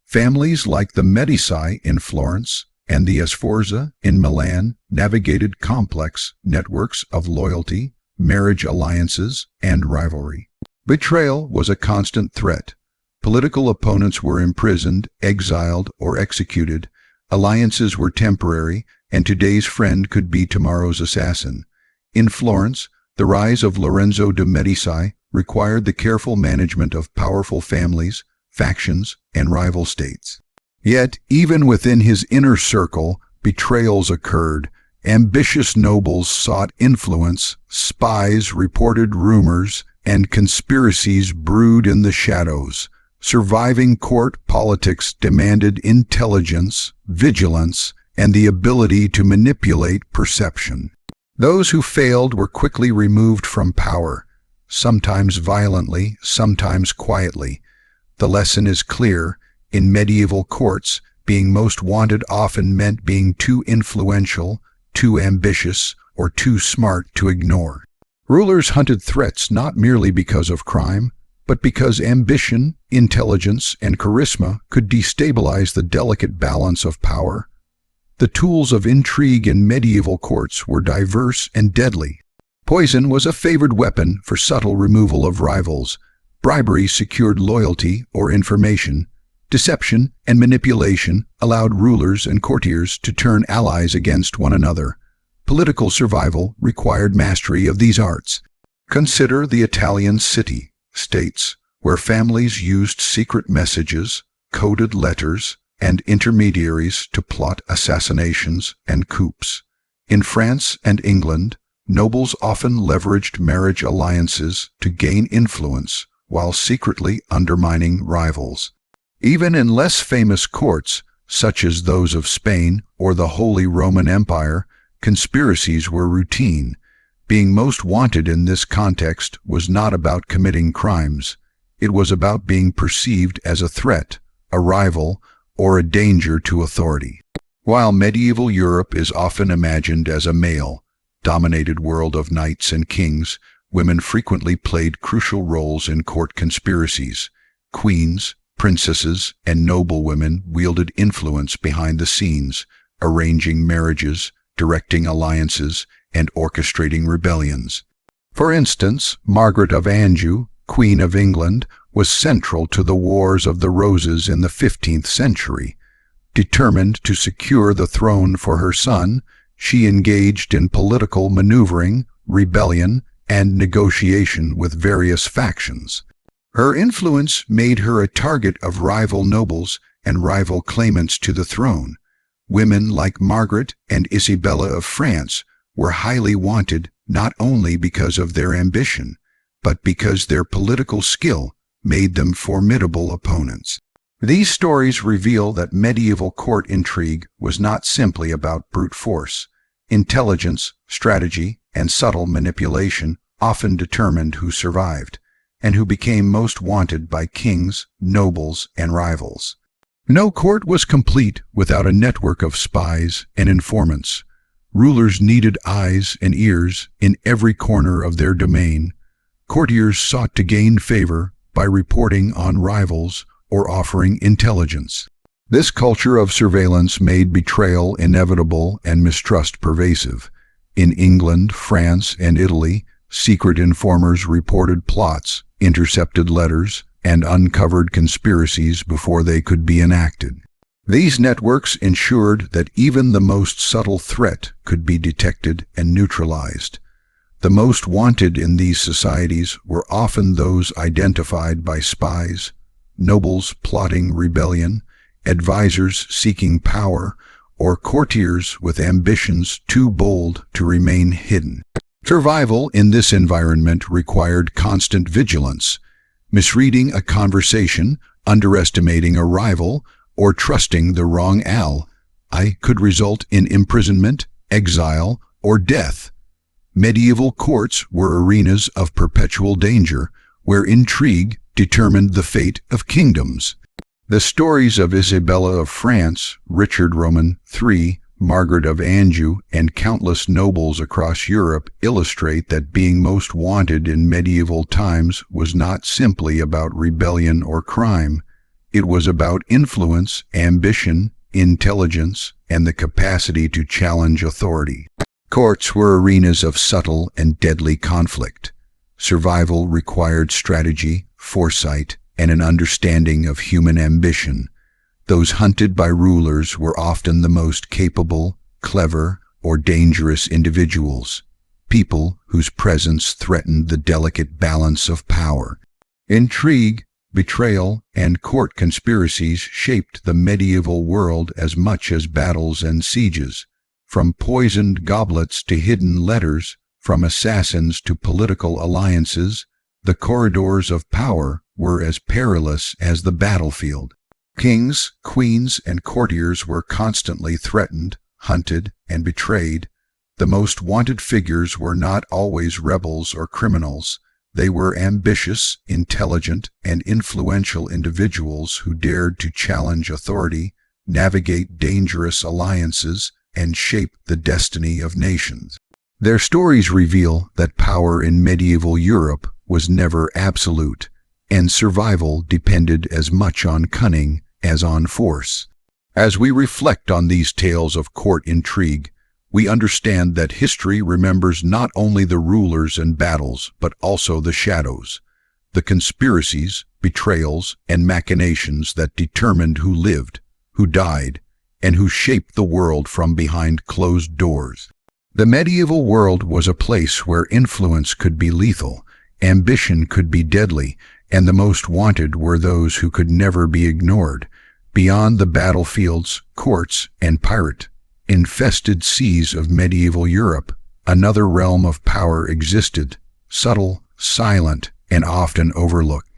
Families like the Medici in Florence and the Sforza in Milan navigated complex networks of loyalty, marriage alliances, and rivalry. Betrayal was a constant threat. Political opponents were imprisoned, exiled, or executed. Alliances were temporary, and today's friend could be tomorrow's assassin. In Florence, the rise of Lorenzo de' Medici required the careful management of powerful families, factions, and rival states. Yet, even within his inner circle, betrayals occurred. Ambitious nobles sought influence, spies reported rumors, and conspiracies brewed in the shadows. Surviving court politics demanded intelligence, vigilance, and the ability to manipulate perception. Those who failed were quickly removed from power, sometimes violently, sometimes quietly. The lesson is clear. In medieval courts, being most wanted often meant being too influential, too ambitious, or too smart to ignore. Rulers hunted threats not merely because of crime, but because ambition, intelligence, and charisma could destabilize the delicate balance of power. The tools of intrigue in medieval courts were diverse and deadly. Poison was a favored weapon for subtle removal of rivals. Bribery secured loyalty or information. Deception and manipulation allowed rulers and courtiers to turn allies against one another. Political survival required mastery of these arts. Consider the Italian city-states, where families used secret messages, coded letters, and intermediaries to plot assassinations and coups. In France and England, nobles often leveraged marriage alliances to gain influence while secretly undermining rivals. Even in less famous courts, such as those of Spain or the Holy Roman Empire, conspiracies were routine. Being most wanted in this context was not about committing crimes. It was about being perceived as a threat, a rival, or a danger to authority. While medieval Europe is often imagined as a male-dominated world of knights and kings, women frequently played crucial roles in court conspiracies. Queens, princesses, and noblewomen wielded influence behind the scenes, arranging marriages, directing alliances, and orchestrating rebellions. For instance, Margaret of Anjou, Queen of England, was central to the Wars of the Roses in the 15th century. Determined to secure the throne for her son, she engaged in political maneuvering, rebellion, and negotiation with various factions. Her influence made her a target of rival nobles and rival claimants to the throne. Women like Margaret and Isabella of France were highly wanted not only because of their ambition, but because their political skill made them formidable opponents. These stories reveal that medieval court intrigue was not simply about brute force. Intelligence, strategy, and subtle manipulation often determined who survived, and who became most wanted by kings, nobles, and rivals. No court was complete without a network of spies and informants. Rulers needed eyes and ears in every corner of their domain. Courtiers sought to gain favor by reporting on rivals or offering intelligence. This culture of surveillance made betrayal inevitable and mistrust pervasive. In England, France, and Italy, secret informers reported plots, intercepted letters, and uncovered conspiracies before they could be enacted. These networks ensured that even the most subtle threat could be detected and neutralized. The most wanted in these societies were often those identified by spies, nobles plotting rebellion, advisors seeking power, or courtiers with ambitions too bold to remain hidden. Survival in this environment required constant vigilance. Misreading a conversation, underestimating a rival, or trusting the wrong ally could result in imprisonment, exile, or death. Medieval courts were arenas of perpetual danger, where intrigue determined the fate of kingdoms. The stories of Isabella of France, Richard Roman III, Margaret of Anjou, and countless nobles across Europe illustrate that being most wanted in medieval times was not simply about rebellion or crime. It was about influence, ambition, intelligence, and the capacity to challenge authority. Courts were arenas of subtle and deadly conflict. Survival required strategy, foresight, and an understanding of human ambition. Those hunted by rulers were often the most capable, clever, or dangerous individuals, people whose presence threatened the delicate balance of power. Intrigue, betrayal, and court conspiracies shaped the medieval world as much as battles and sieges. From poisoned goblets to hidden letters, from assassins to political alliances, the corridors of power were as perilous as the battlefield. Kings, queens, and courtiers were constantly threatened, hunted, and betrayed. The most wanted figures were not always rebels or criminals. They were ambitious, intelligent, and influential individuals who dared to challenge authority, navigate dangerous alliances, and shape the destiny of nations. Their stories reveal that power in medieval Europe was never absolute, and survival depended as much on cunning as on force. As we reflect on these tales of court intrigue, we understand that history remembers not only the rulers and battles, but also the shadows, the conspiracies, betrayals, and machinations that determined who lived, who died, and who shaped the world from behind closed doors. The medieval world was a place where influence could be lethal, ambition could be deadly, and the most wanted were those who could never be ignored. Beyond the battlefields, courts, and pirate-infested seas of medieval Europe, another realm of power existed, subtle, silent, and often overlooked.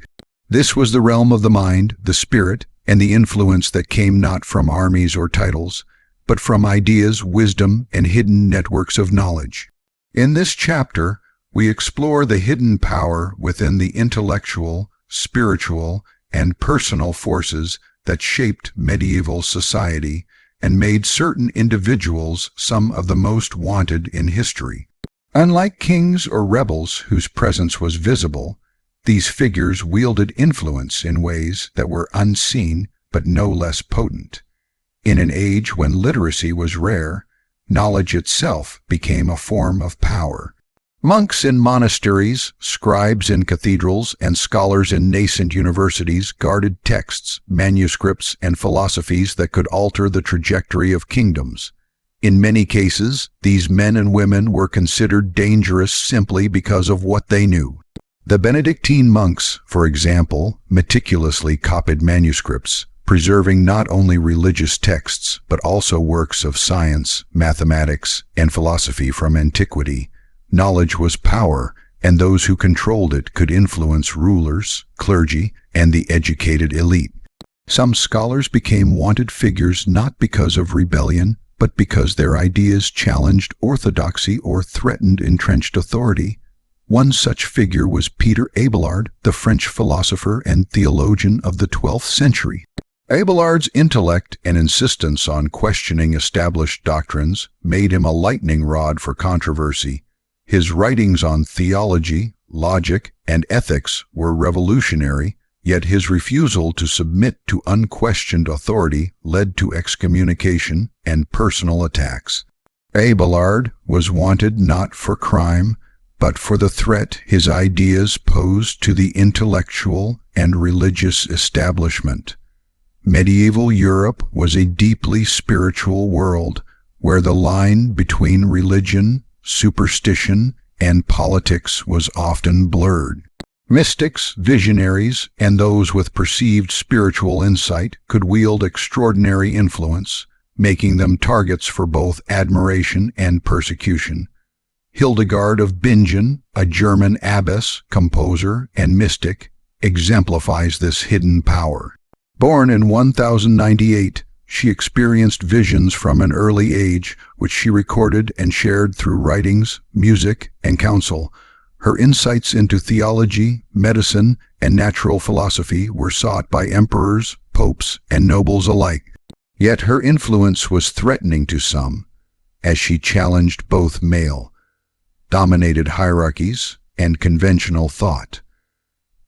This was the realm of the mind, the spirit, and the influence that came not from armies or titles, but from ideas, wisdom, and hidden networks of knowledge. In this chapter, we explore the hidden power within the intellectual, spiritual, and personal forces that shaped medieval society and made certain individuals some of the most wanted in history. Unlike kings or rebels whose presence was visible, these figures wielded influence in ways that were unseen but no less potent. In an age when literacy was rare, knowledge itself became a form of power. Monks in monasteries, scribes in cathedrals, and scholars in nascent universities guarded texts, manuscripts, and philosophies that could alter the trajectory of kingdoms. In many cases, these men and women were considered dangerous simply because of what they knew. The Benedictine monks, for example, meticulously copied manuscripts, preserving not only religious texts but also works of science, mathematics, and philosophy from antiquity. Knowledge was power, and those who controlled it could influence rulers, clergy, and the educated elite. Some scholars became wanted figures not because of rebellion, but because their ideas challenged orthodoxy or threatened entrenched authority. One such figure was Peter Abelard, the French philosopher and theologian of the 12th century. Abelard's intellect and insistence on questioning established doctrines made him a lightning rod for controversy. His writings on theology, logic, and ethics were revolutionary, yet his refusal to submit to unquestioned authority led to excommunication and personal attacks. Abelard was wanted not for crime, but for the threat his ideas posed to the intellectual and religious establishment. Medieval Europe was a deeply spiritual world where the line between religion, superstition, and politics was often blurred. Mystics, visionaries, and those with perceived spiritual insight could wield extraordinary influence, making them targets for both admiration and persecution. Hildegard of Bingen, a German abbess, composer, and mystic, exemplifies this hidden power. Born in 1098, she experienced visions from an early age, which she recorded and shared through writings, music, and counsel. Her insights into theology, medicine, and natural philosophy were sought by emperors, popes, and nobles alike. Yet her influence was threatening to some, as she challenged both male-dominated hierarchies and conventional thought.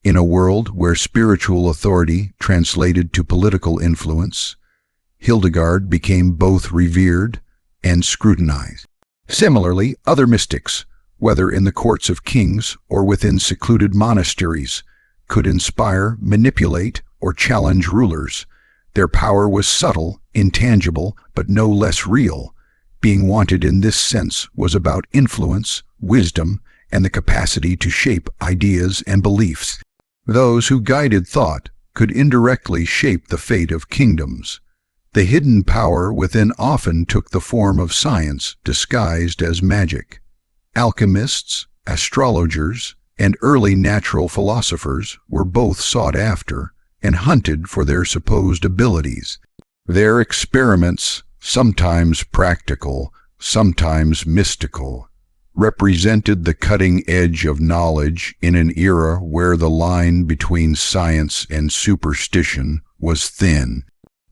In a world where spiritual authority translated to political influence, Hildegard became both revered and scrutinized. Similarly, other mystics, whether in the courts of kings or within secluded monasteries, could inspire, manipulate, or challenge rulers. Their power was subtle, intangible, but no less real. Being wanted in this sense was about influence, wisdom, and the capacity to shape ideas and beliefs. Those who guided thought could indirectly shape the fate of kingdoms. The hidden power within often took the form of science disguised as magic. Alchemists, astrologers, and early natural philosophers were both sought after and hunted for their supposed abilities. Their experiments, sometimes practical, sometimes mystical, represented the cutting edge of knowledge in an era where the line between science and superstition was thin.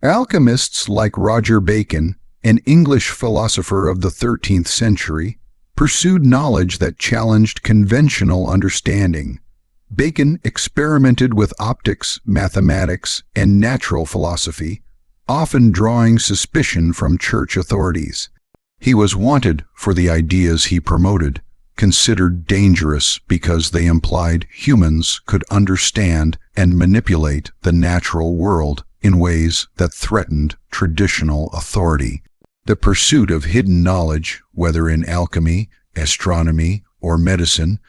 Alchemists like Roger Bacon, an English philosopher of the 13th century, pursued knowledge that challenged conventional understanding. Bacon experimented with optics, mathematics, and natural philosophy, often drawing suspicion from church authorities. He was wanted for the ideas he promoted, considered dangerous because they implied humans could understand and manipulate the natural world in ways that threatened traditional authority. The pursuit of hidden knowledge, whether in alchemy, astronomy, or medicine,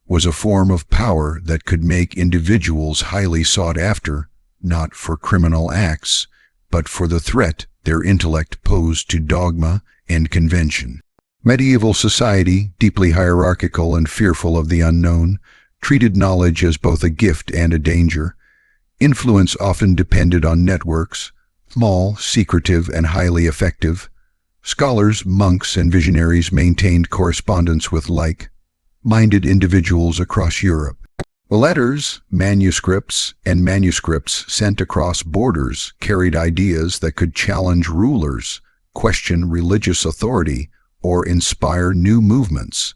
was a form of power that could make individuals highly sought after, not for criminal acts, but for the threat their intellect posed to dogma and convention. Medieval society, deeply hierarchical and fearful of the unknown, treated knowledge as both a gift and a danger. Influence often depended on networks, small, secretive, and highly effective. Scholars, monks, and visionaries maintained correspondence with like-minded individuals across Europe. Letters, manuscripts, and manuscripts sent across borders carried ideas that could challenge rulers, question religious authority, or inspire new movements.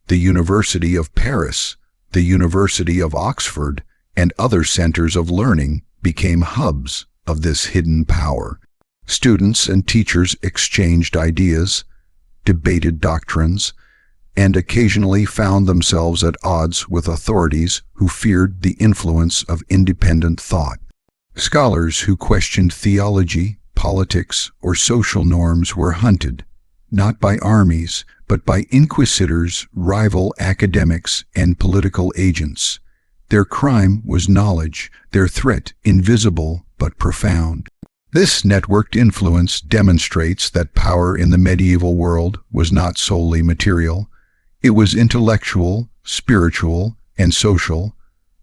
The University of Paris, the University of Oxford, and other centers of learning became hubs of this hidden power. Students and teachers exchanged ideas, debated doctrines, and occasionally found themselves at odds with authorities who feared the influence of independent thought. Scholars who questioned theology, politics, or social norms were hunted, not by armies, but by inquisitors, rival academics, and political agents. Their crime was knowledge, their threat invisible but profound. This networked influence demonstrates that power in the medieval world was not solely material. It was intellectual, spiritual, and social.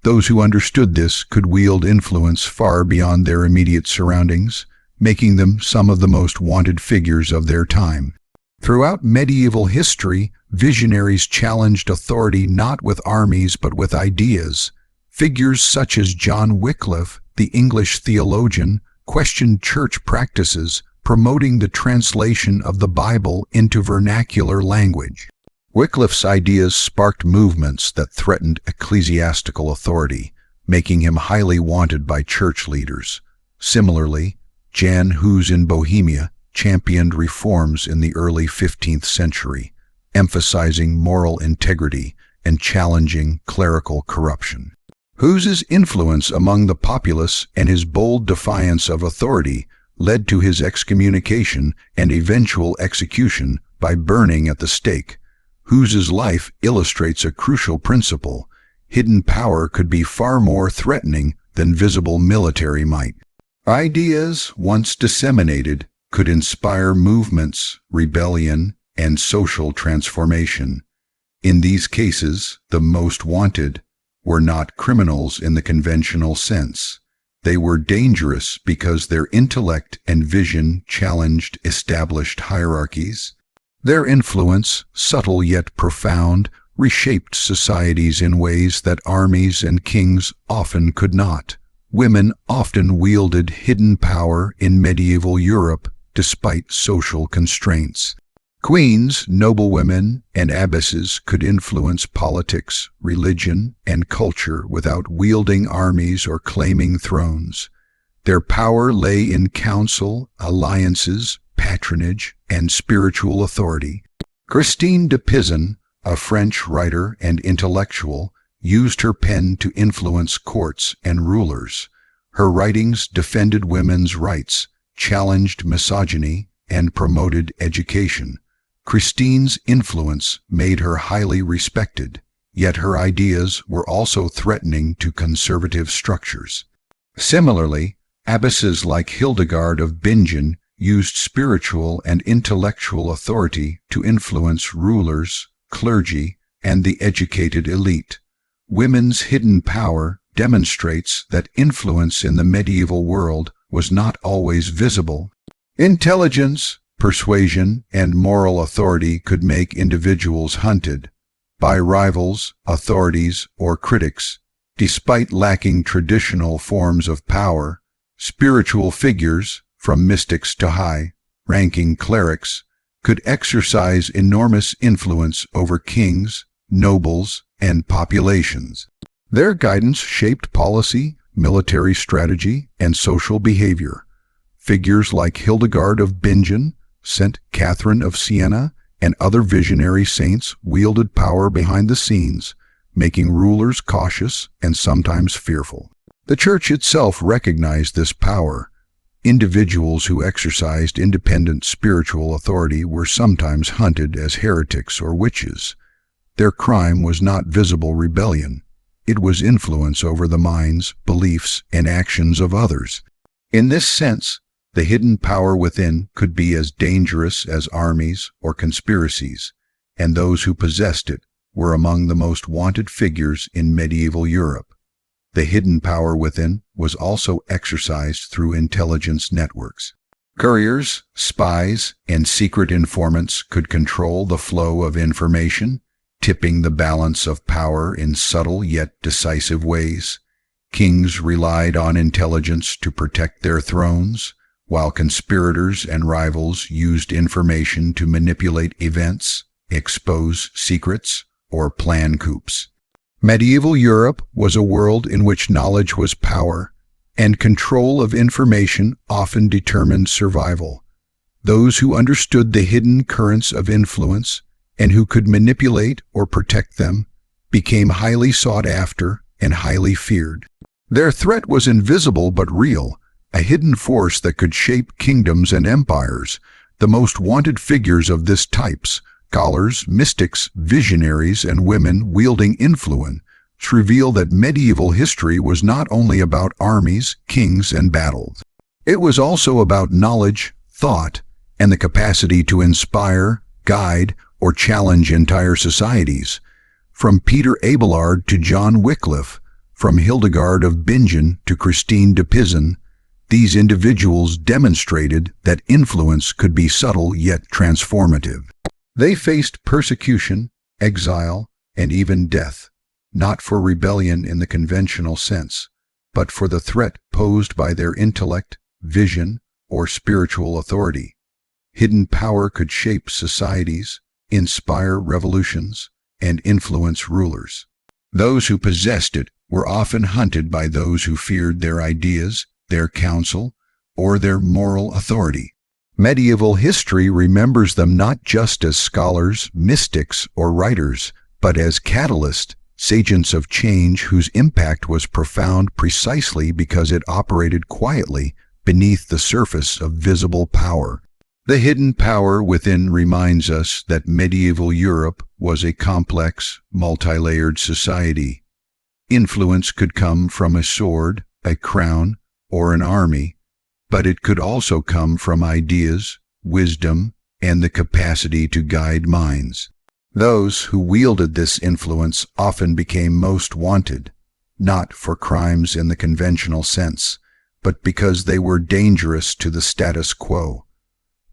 Those who understood this could wield influence far beyond their immediate surroundings, making them some of the most wanted figures of their time. Throughout medieval history, visionaries challenged authority not with armies but with ideas. Figures such as John Wycliffe, the English theologian, questioned church practices, promoting the translation of the Bible into vernacular language. Wycliffe's ideas sparked movements that threatened ecclesiastical authority, making him highly wanted by church leaders. Similarly, Jan Hus in Bohemia championed reforms in the early 15th century, emphasizing moral integrity and challenging clerical corruption. Hughes's influence among the populace and his bold defiance of authority led to his excommunication and eventual execution by burning at the stake. Hughes's life illustrates a crucial principle: hidden power could be far more threatening than visible military might. Ideas, once disseminated, could inspire movements, rebellion, and social transformation. In these cases, the most wanted were not criminals in the conventional sense. They were dangerous because their intellect and vision challenged established hierarchies. Their influence, subtle yet profound, reshaped societies in ways that armies and kings often could not. Women often wielded hidden power in medieval Europe despite social constraints. Queens, noblewomen, and abbesses could influence politics, religion, and culture without wielding armies or claiming thrones. Their power lay in counsel, alliances, patronage, and spiritual authority. Christine de Pizan, a French writer and intellectual, used her pen to influence courts and rulers. Her writings defended women's rights, challenged misogyny, and promoted education. Christine's influence made her highly respected, yet her ideas were also threatening to conservative structures. Similarly, abbesses like Hildegard of Bingen used spiritual and intellectual authority to influence rulers, clergy, and the educated elite. Women's hidden power demonstrates that influence in the medieval world was not always visible. Intelligence, persuasion, and moral authority could make individuals hunted by rivals, authorities, or critics. Despite lacking traditional forms of power, spiritual figures, from mystics to high-ranking clerics, could exercise enormous influence over kings, nobles, and populations. Their guidance shaped policy, military strategy, and social behavior. Figures like Hildegard of Bingen, Saint Catherine of Siena, and other visionary saints wielded power behind the scenes, making rulers cautious and sometimes fearful. The Church itself recognized this power. Individuals who exercised independent spiritual authority were sometimes hunted as heretics or witches. Their crime was not visible rebellion. It was influence over the minds, beliefs, and actions of others. In this sense, the hidden power within could be as dangerous as armies or conspiracies, and those who possessed it were among the most wanted figures in medieval Europe. The hidden power within was also exercised through intelligence networks. Couriers, spies, and secret informants could control the flow of information, tipping the balance of power in subtle yet decisive ways. Kings relied on intelligence to protect their thrones, while conspirators and rivals used information to manipulate events, expose secrets, or plan coups. Medieval Europe was a world in which knowledge was power, and control of information often determined survival. Those who understood the hidden currents of influence and who could manipulate or protect them became highly sought after and highly feared. Their threat was invisible but real, a hidden force that could shape kingdoms and empires. The most wanted figures of this types, scholars, mystics, visionaries, and women wielding influence, reveal that medieval history was not only about armies, kings, and battles. It was also about knowledge, thought, and the capacity to inspire, guide, or challenge entire societies. From Peter Abelard to John Wycliffe, from Hildegard of Bingen to Christine de Pizan, these individuals demonstrated that influence could be subtle yet transformative. They faced persecution, exile, and even death, not for rebellion in the conventional sense, but for the threat posed by their intellect, vision, or spiritual authority. Hidden power could shape societies, inspire revolutions, and influence rulers. Those who possessed it were often hunted by those who feared their ideas, their counsel, or their moral authority. Medieval history remembers them not just as scholars, mystics, or writers, but as catalysts, agents of change whose impact was profound precisely because it operated quietly beneath the surface of visible power. The hidden power within reminds us that medieval Europe was a complex, multi-layered society. Influence could come from a sword, a crown, or an army, but it could also come from ideas, wisdom, and the capacity to guide minds. Those who wielded this influence often became most wanted, not for crimes in the conventional sense, but because they were dangerous to the status quo.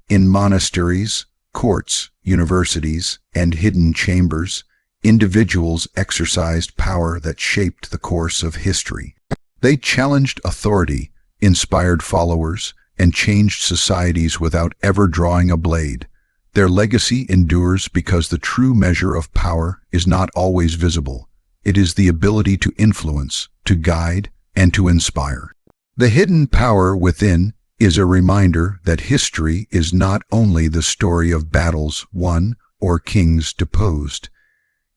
In monasteries, courts, universities, and hidden chambers, individuals exercised power that shaped the course of history. They challenged authority, inspired followers, and changed societies without ever drawing a blade. Their legacy endures because the true measure of power is not always visible. It is the ability to influence, to guide, and to inspire. The hidden power within is a reminder that history is not only the story of battles won or kings deposed.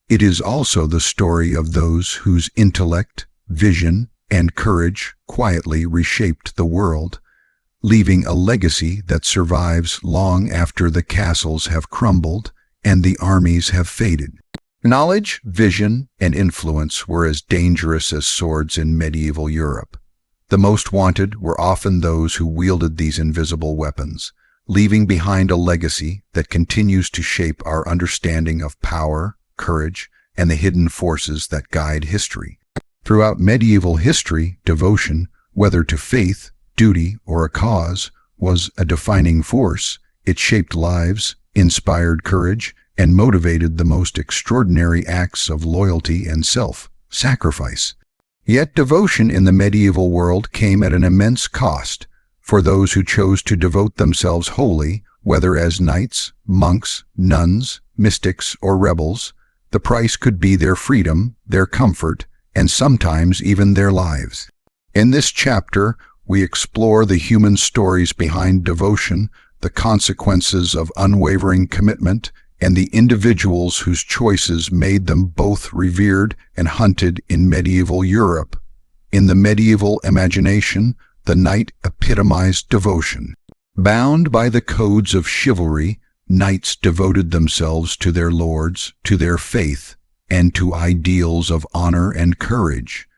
It is also the story of those whose intellect, vision, and courage quietly reshaped the world, leaving a legacy that survives long after the castles have crumbled and the armies have faded. Knowledge, vision, and influence were as dangerous as swords in medieval Europe. The most wanted were often those who wielded these invisible weapons, leaving behind a legacy that continues to shape our understanding of power, courage, and the hidden forces that guide history. Throughout medieval history, devotion, whether to faith, duty, or a cause, was a defining force. It shaped lives, inspired courage, and motivated the most extraordinary acts of loyalty and self-sacrifice. Yet devotion in the medieval world came at an immense cost. For those who chose to devote themselves wholly, whether as knights, monks, nuns, mystics, or rebels, the price could be their freedom, their comfort, and sometimes even their lives. In this chapter, we explore the human stories behind devotion, the consequences of unwavering commitment, and the individuals whose choices made them both revered and hunted in medieval Europe. In the medieval imagination, the knight epitomized devotion. Bound by the codes of chivalry, knights devoted themselves to their lords, to their faith, and to ideals of honor and courage.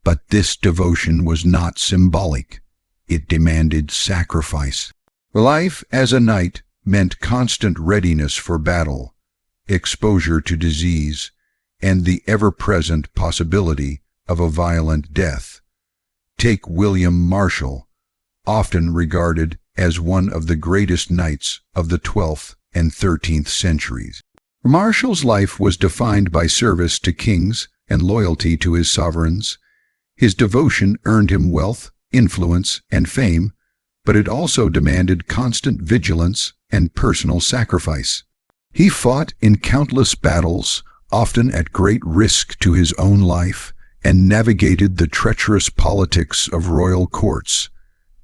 But this devotion was not symbolic. It demanded sacrifice. Life as a knight meant constant readiness for battle, exposure to disease, and the ever-present possibility of a violent death. Take William Marshall, often regarded as one of the greatest knights of the 12th and 13th centuries. Marshall's life was defined by service to kings and loyalty to his sovereigns. His devotion earned him wealth, influence, and fame, but it also demanded constant vigilance and personal sacrifice. He fought in countless battles, often at great risk to his own life, and navigated the treacherous politics of royal courts.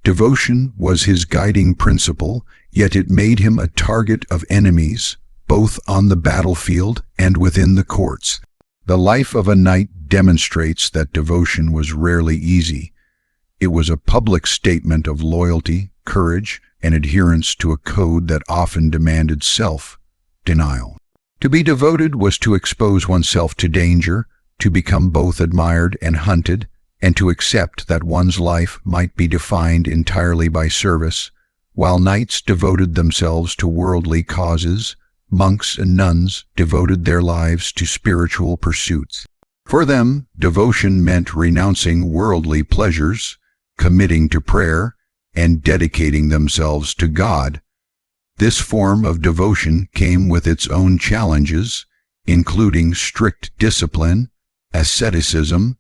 Devotion was his guiding principle, yet it made him a target of enemies, both on the battlefield and within the courts. The life of a knight demonstrates that devotion was rarely easy. It was a public statement of loyalty, courage, and adherence to a code that often demanded self-denial. To be devoted was to expose oneself to danger, to become both admired and hunted, and to accept that one's life might be defined entirely by service. While knights devoted themselves to worldly causes, monks and nuns devoted their lives to spiritual pursuits. For them, devotion meant renouncing worldly pleasures, committing to prayer, and dedicating themselves to God. This form of devotion came with its own challenges, including strict discipline, asceticism,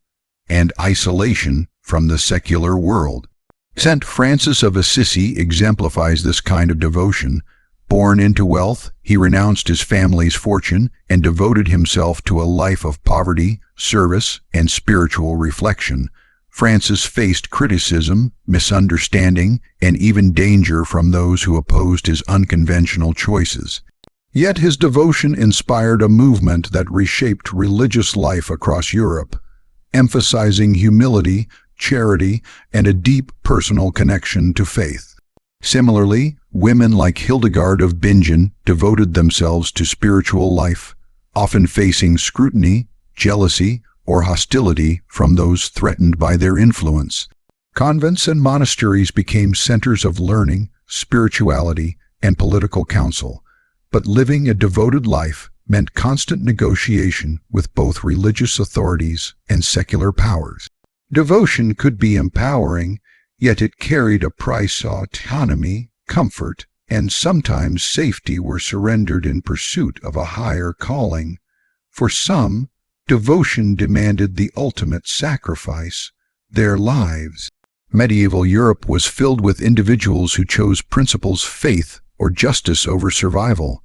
and isolation from the secular world. St. Francis of Assisi exemplifies this kind of devotion. Born into wealth, he renounced his family's fortune and devoted himself to a life of poverty, service, and spiritual reflection. Francis faced criticism, misunderstanding, and even danger from those who opposed his unconventional choices. Yet his devotion inspired a movement that reshaped religious life across Europe, emphasizing humility, charity, and a deep personal connection to faith. Similarly, women like Hildegard of Bingen devoted themselves to spiritual life, often facing scrutiny, jealousy, or hostility from those threatened by their influence. Convents and monasteries became centers of learning, spirituality, and political counsel, but living a devoted life meant constant negotiation with both religious authorities and secular powers. Devotion could be empowering, yet it carried a price. Autonomy, comfort, and sometimes safety were surrendered in pursuit of a higher calling. For some, devotion demanded the ultimate sacrifice, their lives. Medieval Europe was filled with individuals who chose principles, faith, or justice over survival.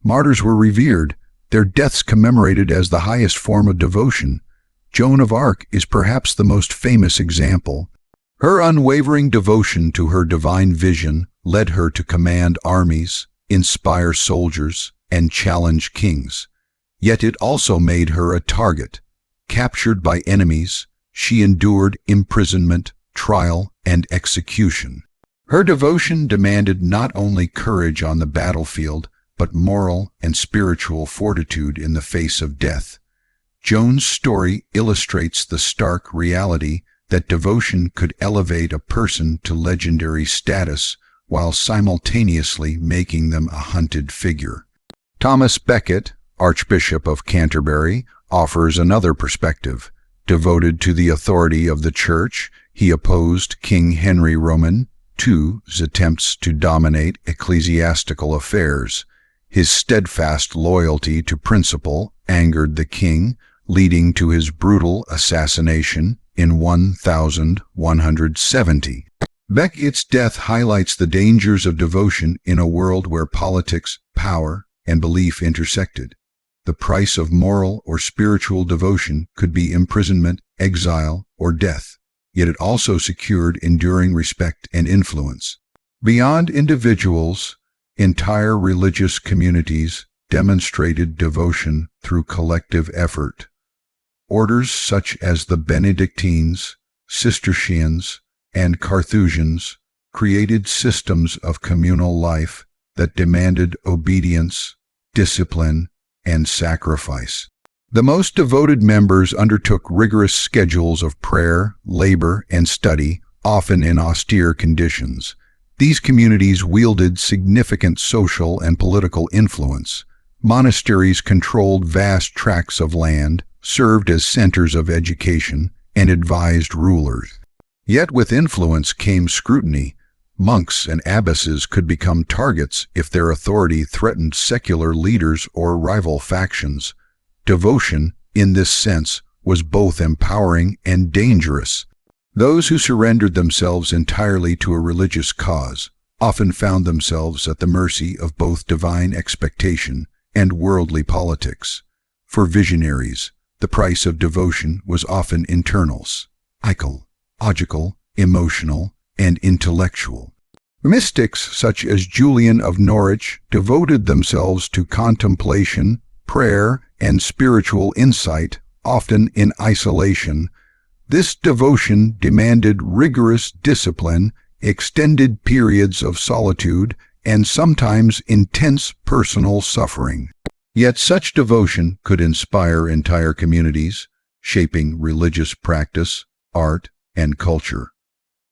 Martyrs were revered, their deaths commemorated as the highest form of devotion. Joan of Arc is perhaps the most famous example. Her unwavering devotion to her divine vision led her to command armies, inspire soldiers, and challenge kings. Yet it also made her a target. Captured by enemies, she endured imprisonment, trial, and execution. Her devotion demanded not only courage on the battlefield, but moral and spiritual fortitude in the face of death. Joan's story illustrates the stark reality that devotion could elevate a person to legendary status while simultaneously making them a hunted figure. Thomas Becket, Archbishop of Canterbury, offers another perspective. Devoted to the authority of the Church, he opposed King Henry Roman II's attempts to dominate ecclesiastical affairs. His steadfast loyalty to principle angered the king, leading to his brutal assassination in 1170. Becket's death highlights the dangers of devotion in a world where politics, power, and belief intersected. The price of moral or spiritual devotion could be imprisonment, exile, or death, yet it also secured enduring respect and influence. Beyond individuals, entire religious communities demonstrated devotion through collective effort. Orders such as the Benedictines, Cistercians, and Carthusians created systems of communal life that demanded obedience, discipline, and sacrifice. The most devoted members undertook rigorous schedules of prayer, labor, and study, often in austere conditions. These communities wielded significant social and political influence. Monasteries controlled vast tracts of land, served as centers of education, and advised rulers. Yet with influence came scrutiny. Monks and abbesses could become targets if their authority threatened secular leaders or rival factions. Devotion, in this sense, was both empowering and dangerous. Those who surrendered themselves entirely to a religious cause often found themselves at the mercy of both divine expectation and worldly politics. For visionaries, the price of devotion was often internal, psychological, emotional, and intellectual. Mystics such as Julian of Norwich devoted themselves to contemplation, prayer, and spiritual insight, often in isolation. This devotion demanded rigorous discipline, extended periods of solitude, and sometimes intense personal suffering. Yet such devotion could inspire entire communities, shaping religious practice, art, and culture.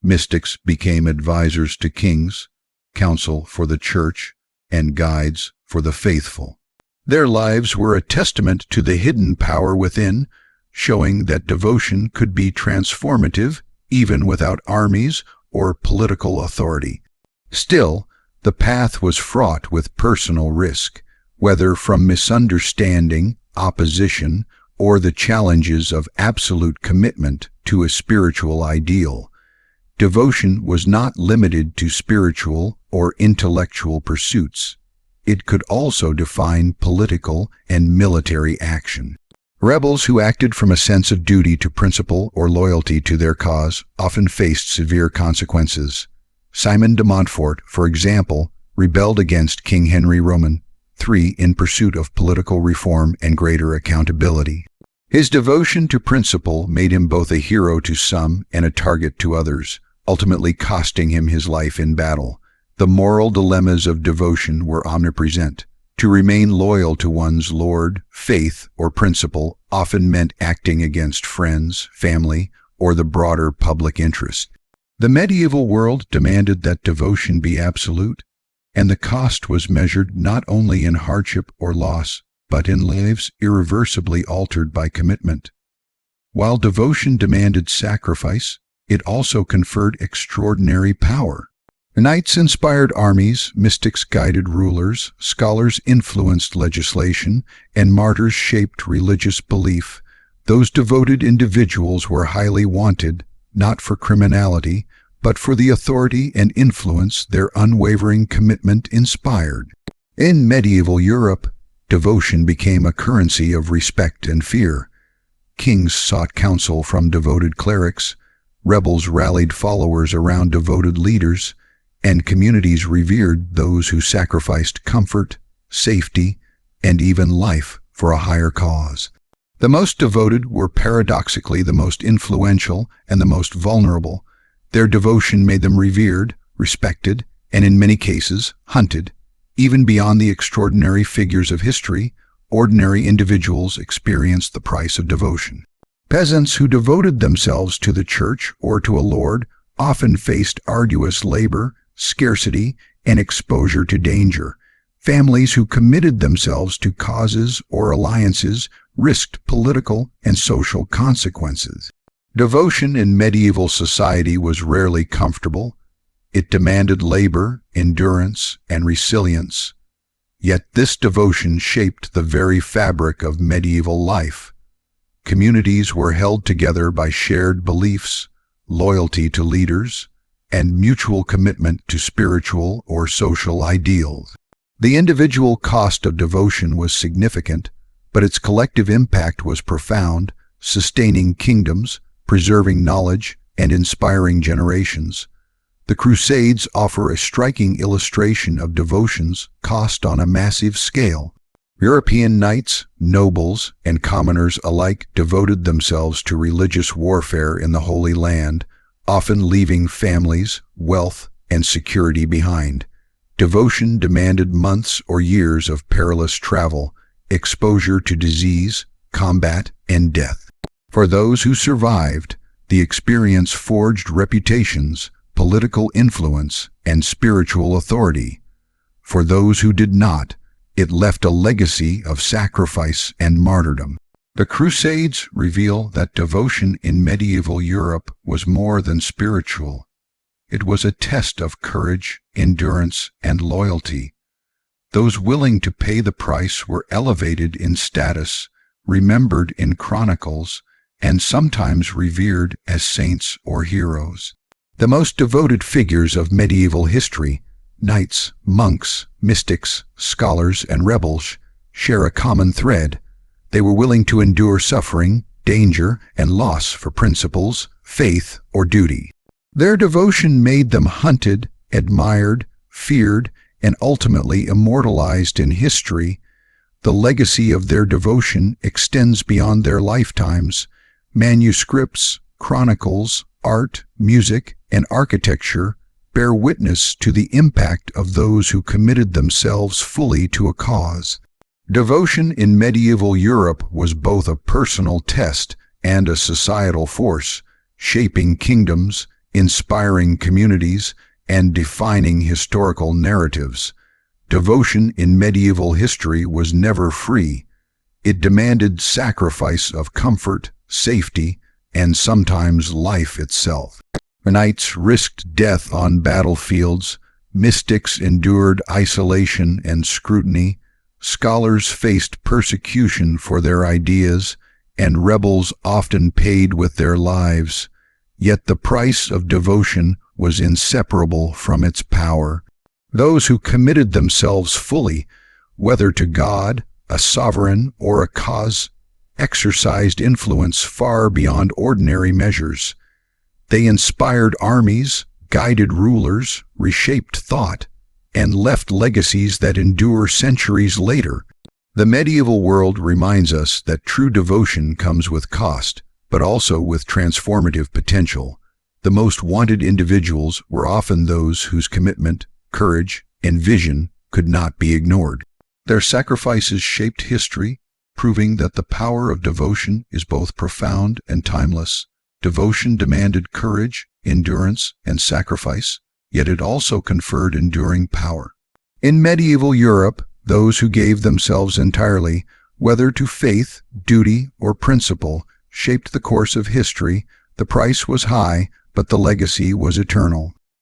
Mystics became advisors to kings, counsel for the church, and guides for the faithful. Their lives were a testament to the hidden power within, showing that devotion could be transformative even without armies or political authority. Still, the path was fraught with personal risk, whether from misunderstanding, opposition, or the challenges of absolute commitment to a spiritual ideal. Devotion was not limited to spiritual or intellectual pursuits. It could also define political and military action. Rebels who acted from a sense of duty to principle or loyalty to their cause often faced severe consequences. Simon de Montfort, for example, rebelled against King Henry Roman 3. In pursuit of political reform and greater accountability. His devotion to principle made him both a hero to some and a target to others, ultimately costing him his life in battle. The moral dilemmas of devotion were omnipresent. To remain loyal to one's lord, faith, or principle often meant acting against friends, family, or the broader public interest. The medieval world demanded that devotion be absolute, and the cost was measured not only in hardship or loss, but in lives irreversibly altered by commitment. While devotion demanded sacrifice, it also conferred extraordinary power. Knights inspired armies, mystics guided rulers, scholars influenced legislation, and martyrs shaped religious belief. Those devoted individuals were highly wanted, not for criminality, but for the authority and influence their unwavering commitment inspired. In medieval Europe, devotion became a currency of respect and fear. Kings sought counsel from devoted clerics, rebels rallied followers around devoted leaders, and communities revered those who sacrificed comfort, safety, and even life for a higher cause. The most devoted were paradoxically the most influential and the most vulnerable. Their devotion made them revered, respected, and in many cases, hunted. Even beyond the extraordinary figures of history, ordinary individuals experienced the price of devotion. Peasants who devoted themselves to the church or to a lord often faced arduous labor, scarcity, and exposure to danger. Families who committed themselves to causes or alliances risked political and social consequences. Devotion in medieval society was rarely comfortable. It demanded labor, endurance, and resilience. Yet this devotion shaped the very fabric of medieval life. Communities were held together by shared beliefs, loyalty to leaders, and mutual commitment to spiritual or social ideals. The individual cost of devotion was significant, but its collective impact was profound, sustaining kingdoms, preserving knowledge, and inspiring generations. The Crusades offer a striking illustration of devotion's cost on a massive scale. European knights, nobles, and commoners alike devoted themselves to religious warfare in the Holy Land, often leaving families, wealth, and security behind. Devotion demanded months or years of perilous travel, exposure to disease, combat, and death. For those who survived, the experience forged reputations, political influence, and spiritual authority. For those who did not, it left a legacy of sacrifice and martyrdom. The Crusades reveal that devotion in medieval Europe was more than spiritual. It was a test of courage, endurance, and loyalty. Those willing to pay the price were elevated in status, remembered in chronicles, and sometimes revered as saints or heroes. The most devoted figures of medieval history, knights, monks, mystics, scholars, and rebels, share a common thread. They were willing to endure suffering, danger, and loss for principles, faith, or duty. Their devotion made them hunted, admired, feared, and ultimately immortalized in history. The legacy of their devotion extends beyond their lifetimes. Manuscripts, chronicles, art, music, and architecture bear witness to the impact of those who committed themselves fully to a cause. Devotion in medieval Europe was both a personal test and a societal force, shaping kingdoms, inspiring communities, and defining historical narratives. Devotion in medieval history was never free. It demanded sacrifice of comfort, safety, and sometimes life itself. Knights risked death on battlefields, mystics endured isolation and scrutiny, scholars faced persecution for their ideas, and rebels often paid with their lives. Yet the price of devotion was inseparable from its power. Those who committed themselves fully, whether to God, a sovereign, or a cause, exercised influence far beyond ordinary measures. They inspired armies, guided rulers, reshaped thought, and left legacies that endure centuries later. The medieval world reminds us that true devotion comes with cost, but also with transformative potential. The most wanted individuals were often those whose commitment, courage, and vision could not be ignored. Their sacrifices shaped history, proving that the power of devotion is both profound and timeless. Devotion demanded courage, endurance, and sacrifice, yet it also conferred enduring power. In medieval Europe, those who gave themselves entirely, whether to faith, duty, or principle, shaped the course of history. The price was high, but the legacy was eternal.